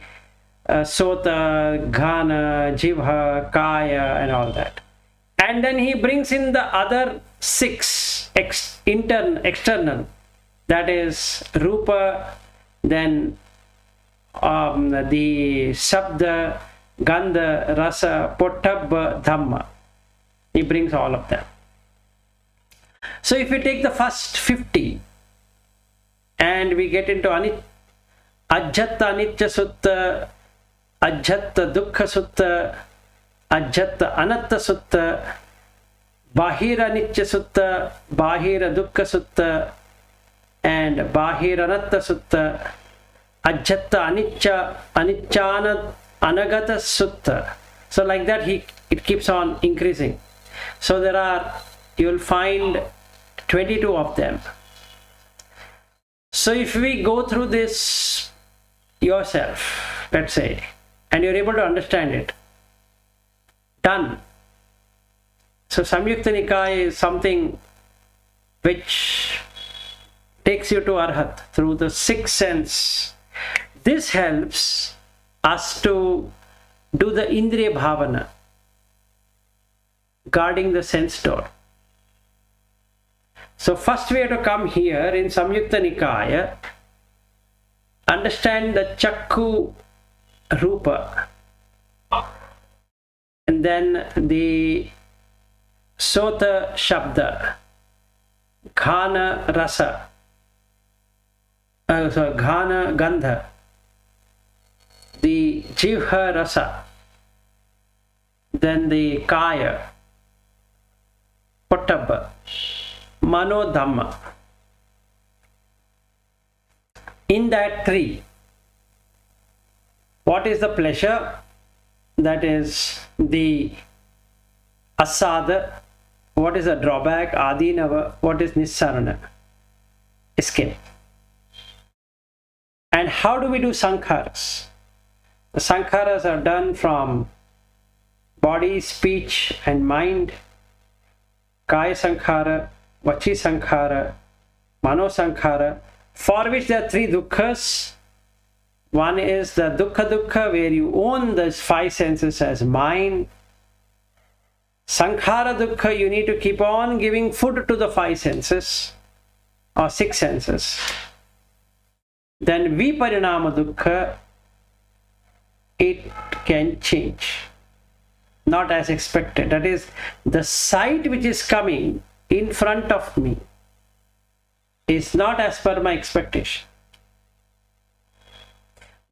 Sota, Ghana, Jivha, Kaya, and all that. And then he brings in the other 6 external. That is Rupa, then the Sabda, Gandha, Rasa, Pottabha, Dhamma. He brings all of them. So if we take the first 50 and we get into Ajjatta Anicca Sutta, Ajjatta Dukkha Sutta, Ajjatta Anatta Sutta, Bahira Anicca Sutta, Bahira Dukkha Sutta, and Bahira Anatta Sutta, Ajjatta Anicca Anagata Sutta. So like that it keeps on increasing. So there are, you will find 22 of them. So if we go through this yourself, let's say, and you're able to understand it, done. So Saṁyutta Nikāya is something which takes you to Arhat through the 6th sense. This helps us to do the Indriya Bhavana, guarding the sense door. So first we have to come here in Saṁyutta Nikāya understand the Chakku Rupa, and then the Sota Shabda, Ghana Rasa, Ghana Gandha, the Jivha Rasa, then the Kaya, Pottabha, Mano Dhamma. In that three, what is the pleasure? That is the Asada. What is the drawback? Adinava. What is Nissarana? Escape. And how do we do sankharas? The sankharas are done from body, speech and mind. Kaya sankhara, Vachi sankhara, Mano sankhara, for which there are three dukkhas. One is the dukkha, where you own the five senses as mine. Sankhara dukkha, you need to keep on giving food to the five senses or six senses. Then viparinama dukkha, it can change, not as expected. That is, the sight which is coming in front of me is not as per my expectation.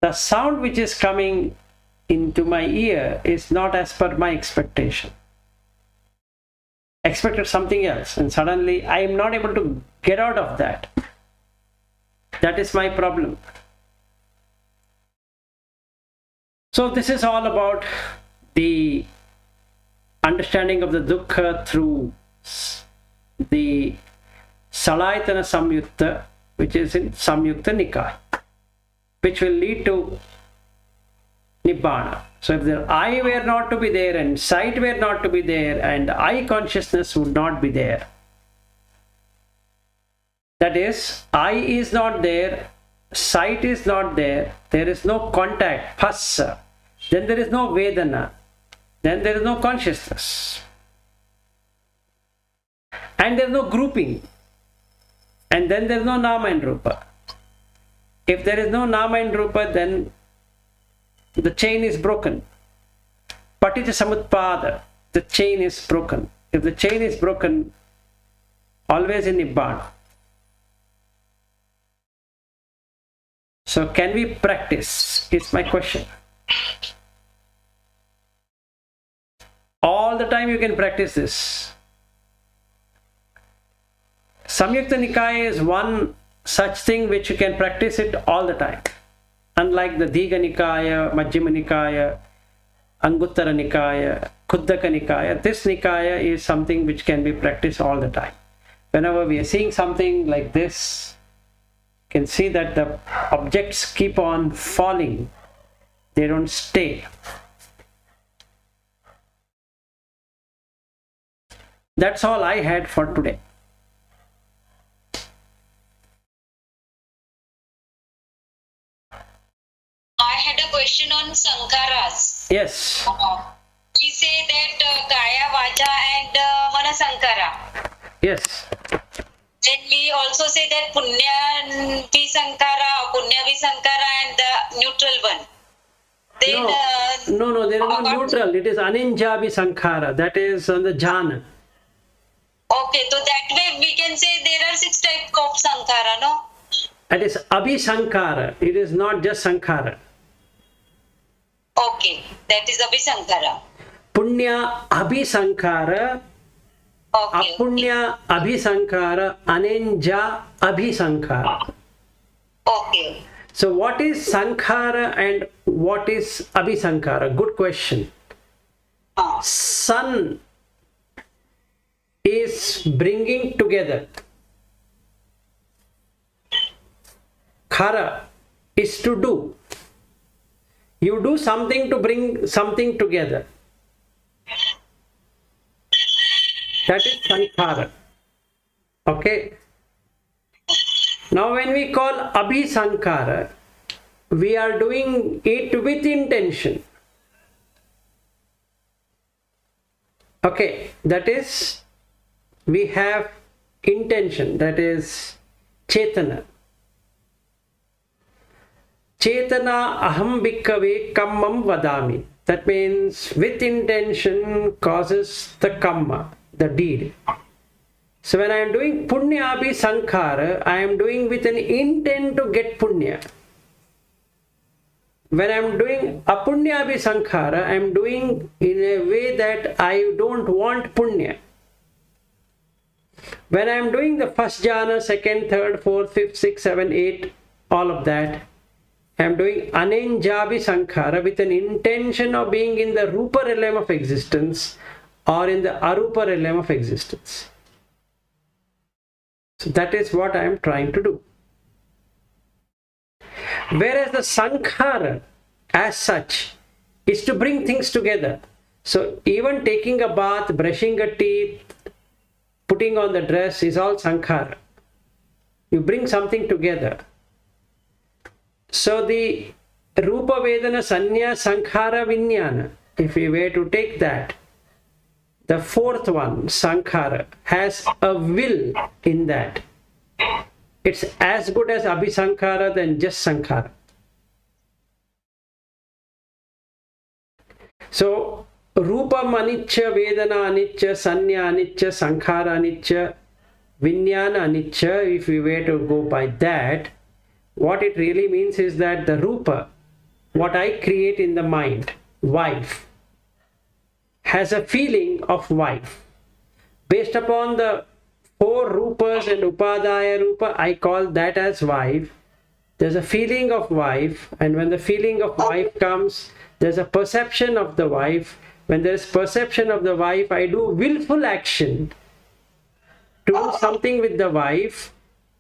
The sound which is coming into my ear is not as per my expectation. Expected something else, and suddenly I am not able to get out of that. That is my problem. So this is all about the understanding of the dukkha through the Salayatana Saṁyutta, which is in Saṁyutta Nikāya, which will lead to Nibbana. So if the eye were not to be there and sight were not to be there and eye consciousness would not be there, that is, eye is not there, sight is not there, there is no contact, phassa, then there is no Vedana, then there is no consciousness, and there is no grouping, and then there is no Nama and Rupa. If there is no Nama and Rupa, then the chain is broken. Paticca Samutpada, the chain is broken. If the chain is broken, always in Nibbana. So can we practice? Is my question. All the time you can practice this. Saṁyutta Nikāya is one such thing which you can practice it all the time. Unlike the Digha Nikāya, Majjhima Nikāya, Anguttara Nikāya, Khuddaka Nikāya, this Nikāya is something which can be practiced all the time. Whenever we are seeing something like this, you can see that the objects keep on falling. They don't stay. That's all I had for today. I had a question on Sankharas. Yes. We say that Kaya, Vacha and Mana Sankhara. Yes. Then we also say that Punya Vi Sankhara, Punya Vi Sankhara and the neutral one. Then, No, there is no neutral. It is Aninjabi Sankhara. That is on the jhana. Okay, so that way we can say there are 6 types of Sankhara, no? That is Abhisankhara. It is not just Sankhara. Okay, that is Abhisankhara. Punya Abhisankhara, Okay. Apunya Abhisankhara, Aninja Abhisankhara. Okay. So what is Sankhara and what is Abhisankhara? Good question. Sun is bringing together. Khara is to do. You do something to bring something together. That is Sankhara. Okay. Now when we call Abhisankhara, we are doing it with intention. Okay, that is, we have intention, that is Chetana. Chetana aham bhikkave kammam vadami. That means with intention causes the kamma, the deed. So when I am doing punya abhi sankhara, I am doing with an intent to get punya. When I am doing apunya abhi sankhara, I am doing in a way that I don't want punya. When I am doing the first jhana, second, third, fourth, fifth, sixth, seventh, eighth, all of that, I am doing anenjabi sankhara with an intention of being in the rupa realm of existence or in the arupa realm of existence. So that is what I am trying to do. Whereas the sankhara as such is to bring things together. So even taking a bath, brushing your teeth, putting on the dress is all sankhara. You bring something together. So the Rupa Vedana Sanya Sankhara Vinyana, if we were to take that, the fourth one, Sankhara, has a will in that. It's as good as Abhisankhara than just Sankhara. So Rupam Anicca, Vedana Anicca, Sanya Anicca, Sankhara Anicca, Vinyana Anicca, if we were to go by that, what it really means is that the Rupa, what I create in the mind, wife, has a feeling of wife. Based upon the four Rupas and Upadaya Rupa, I call that as wife. There's a feeling of wife, and when the feeling of wife comes, there's a perception of the wife. When there's perception of the wife, I do willful action to do something with the wife,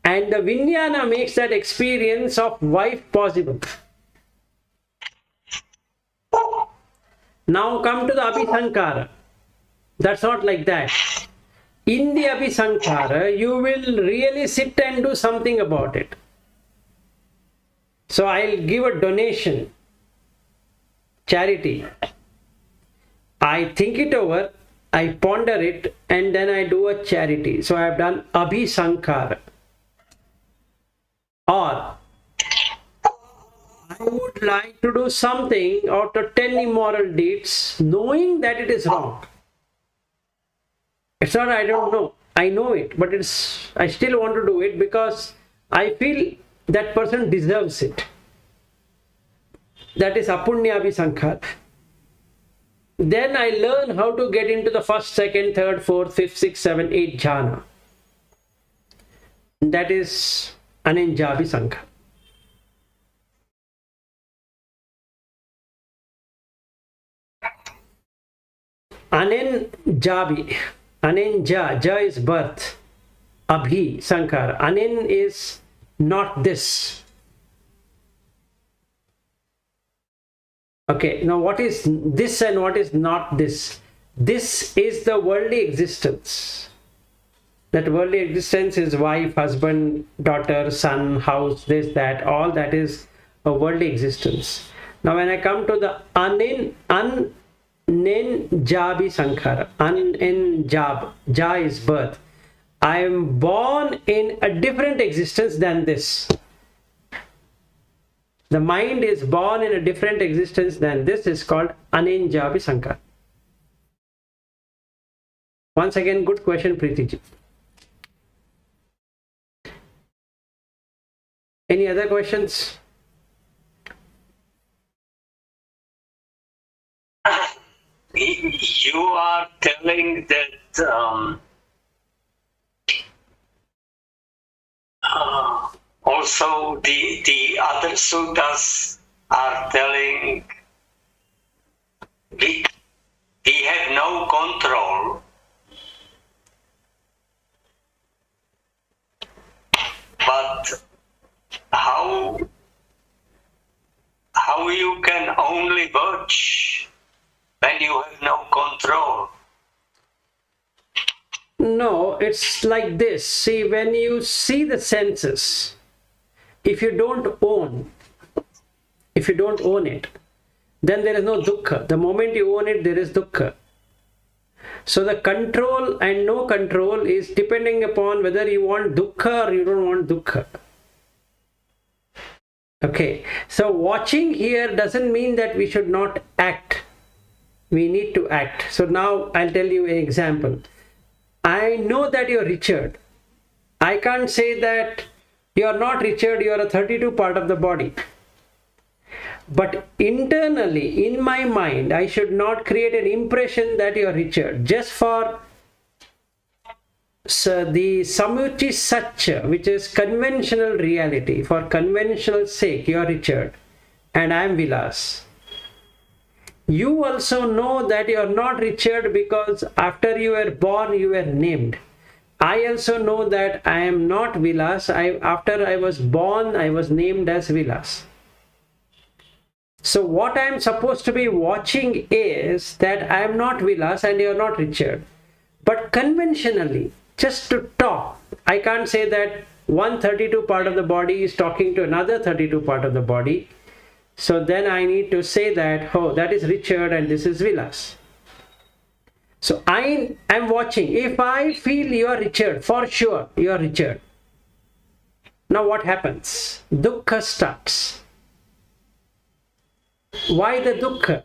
and the Vijnana makes that experience of wife possible. Now come to the Abhisankara. That's not like that. In the Abhisankara, you will really sit and do something about it. So I'll give a donation, charity. I think it over, I ponder it, and then I do a charity. So I have done Abhisankara. Or I would like to do something out of 10 immoral deeds, knowing that it is wrong. It's not I don't know. I know it, but I still want to do it because I feel that person deserves it. That is Apunyabhi Sankhara. Then I learn how to get into the first, second, third, fourth, fifth, sixth, seventh, eighth jhana. That is Anenjabi Sankhara. Anenjabi. Anenja. Ja is birth. Abhi Sankhara. Anen is not this. Okay, now what is this and what is not this? This is the worldly existence. That worldly existence is wife, husband, daughter, son, house, this, that, all that is a worldly existence. Now when I come to the Anenjabi Sankhara, Anenjab, Ja is birth. I am born in a different existence than this. The mind is born in a different existence than this is called Anenjabi Sankhara. Once again, good question, Preetiji. Any other questions? You are telling that also the other suttas are telling we have no control, but how you can only watch when you have no control? No, it's like this. See, when you see the senses, if you don't own it, then there is no dukkha. The moment you own it, there is dukkha. So the control and no control is depending upon whether you want dukkha or you don't want dukkha. Okay, so watching here doesn't mean that we should not act. We need to act. So now I'll tell you an example. I know that you're Richard. I can't say that you're not Richard, you're a 32 part of the body. But internally, in my mind, I should not create an impression that you're Richard. Just for the Samuti Satcha, which is conventional reality, for conventional sake, you're Richard and I'm Vilas. You also know that you're not Richard because after you were born, you were named. I also know that I am not Vilas. After I was born, I was named as Vilas. So what I am supposed to be watching is that I am not Vilas and you are not Richard. But conventionally, just to talk, I can't say that 132 part of the body is talking to another 32 part of the body. So then I need to say that, oh, that is Richard and this is Vilas. So I am watching. If I feel you are Richard, for sure you are Richard. Now what happens? Dukkha starts. Why the dukkha?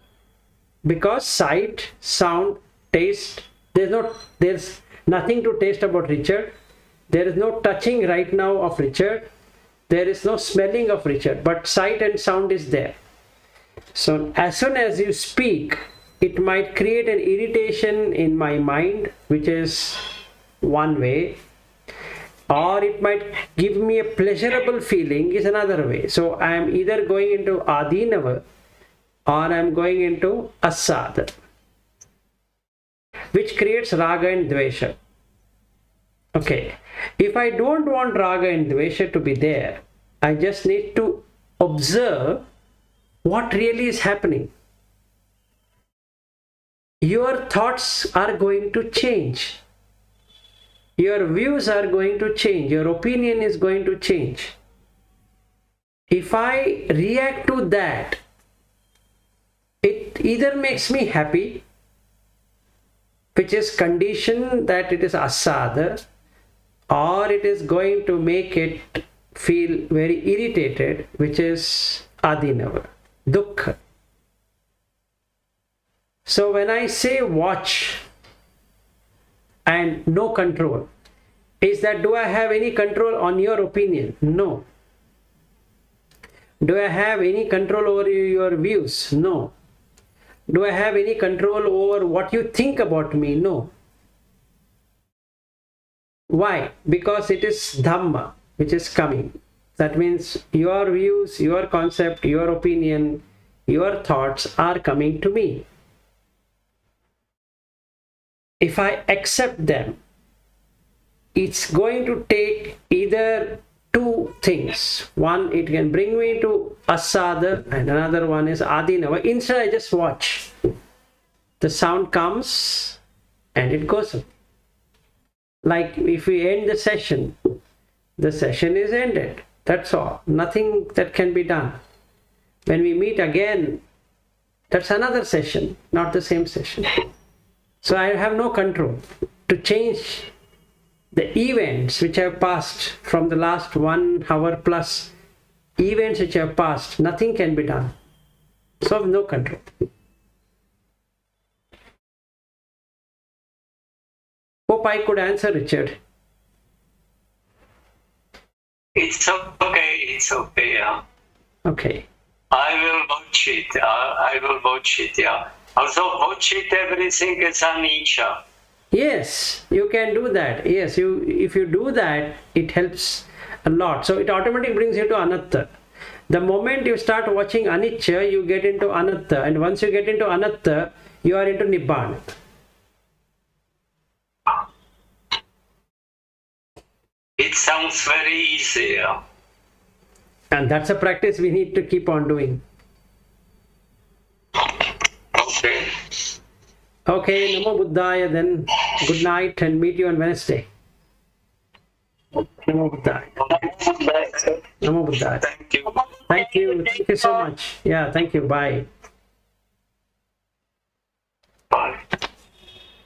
Because sight, sound, taste, there's nothing to taste about Richard. There is no touching right now of Richard. There is no smelling of Richard, but sight and sound is there. So as soon as you speak, it might create an irritation in my mind, which is one way, or it might give me a pleasurable feeling is another way. So I am either going into Adinava or I am going into Asada, which creates Raga and Dvesha. Okay, if I don't want Raga and Dvesha to be there, I just need to observe what really is happening. Your thoughts are going to change. Your views are going to change. Your opinion is going to change. If I react to that, it either makes me happy, which is condition that it is asada, or it is going to make it feel very irritated, which is adinava, dukkha. So when I say watch and no control, is that do I have any control on your opinion? No. Do I have any control over your views? No. Do I have any control over what you think about me? No. Why? Because it is Dhamma which is coming. That means your views, your concept, your opinion, your thoughts are coming to me. If I accept them, it's going to take either two things. One, it can bring me to asada, and another one is adinava. Instead, I just watch. The sound comes and it goes. Like if we end the session is ended. That's all. Nothing that can be done. When we meet again, that's another session, not the same session. So I have no control to change the events which have passed from the last 1 hour plus. Events which have passed, nothing can be done. So I have no control. Hope I could answer, Richard. It's okay, yeah. Okay. I will watch it. I will watch it, yeah. Also, watch it, everything is anicca. Yes, you can do that. Yes, if you do that, it helps a lot. So it automatically brings you to anatta. The moment you start watching anicca, you get into anatta, and once you get into anatta, you are into nibbana. It sounds very easy, yeah. And that's a practice we need to keep on doing. Okay. Okay, Namo Buddhaya then. Good night and meet you on Wednesday. Namo Buddhaya. Namo Buddhaya. Thank you. Thank you so much. Yeah, thank you. Bye.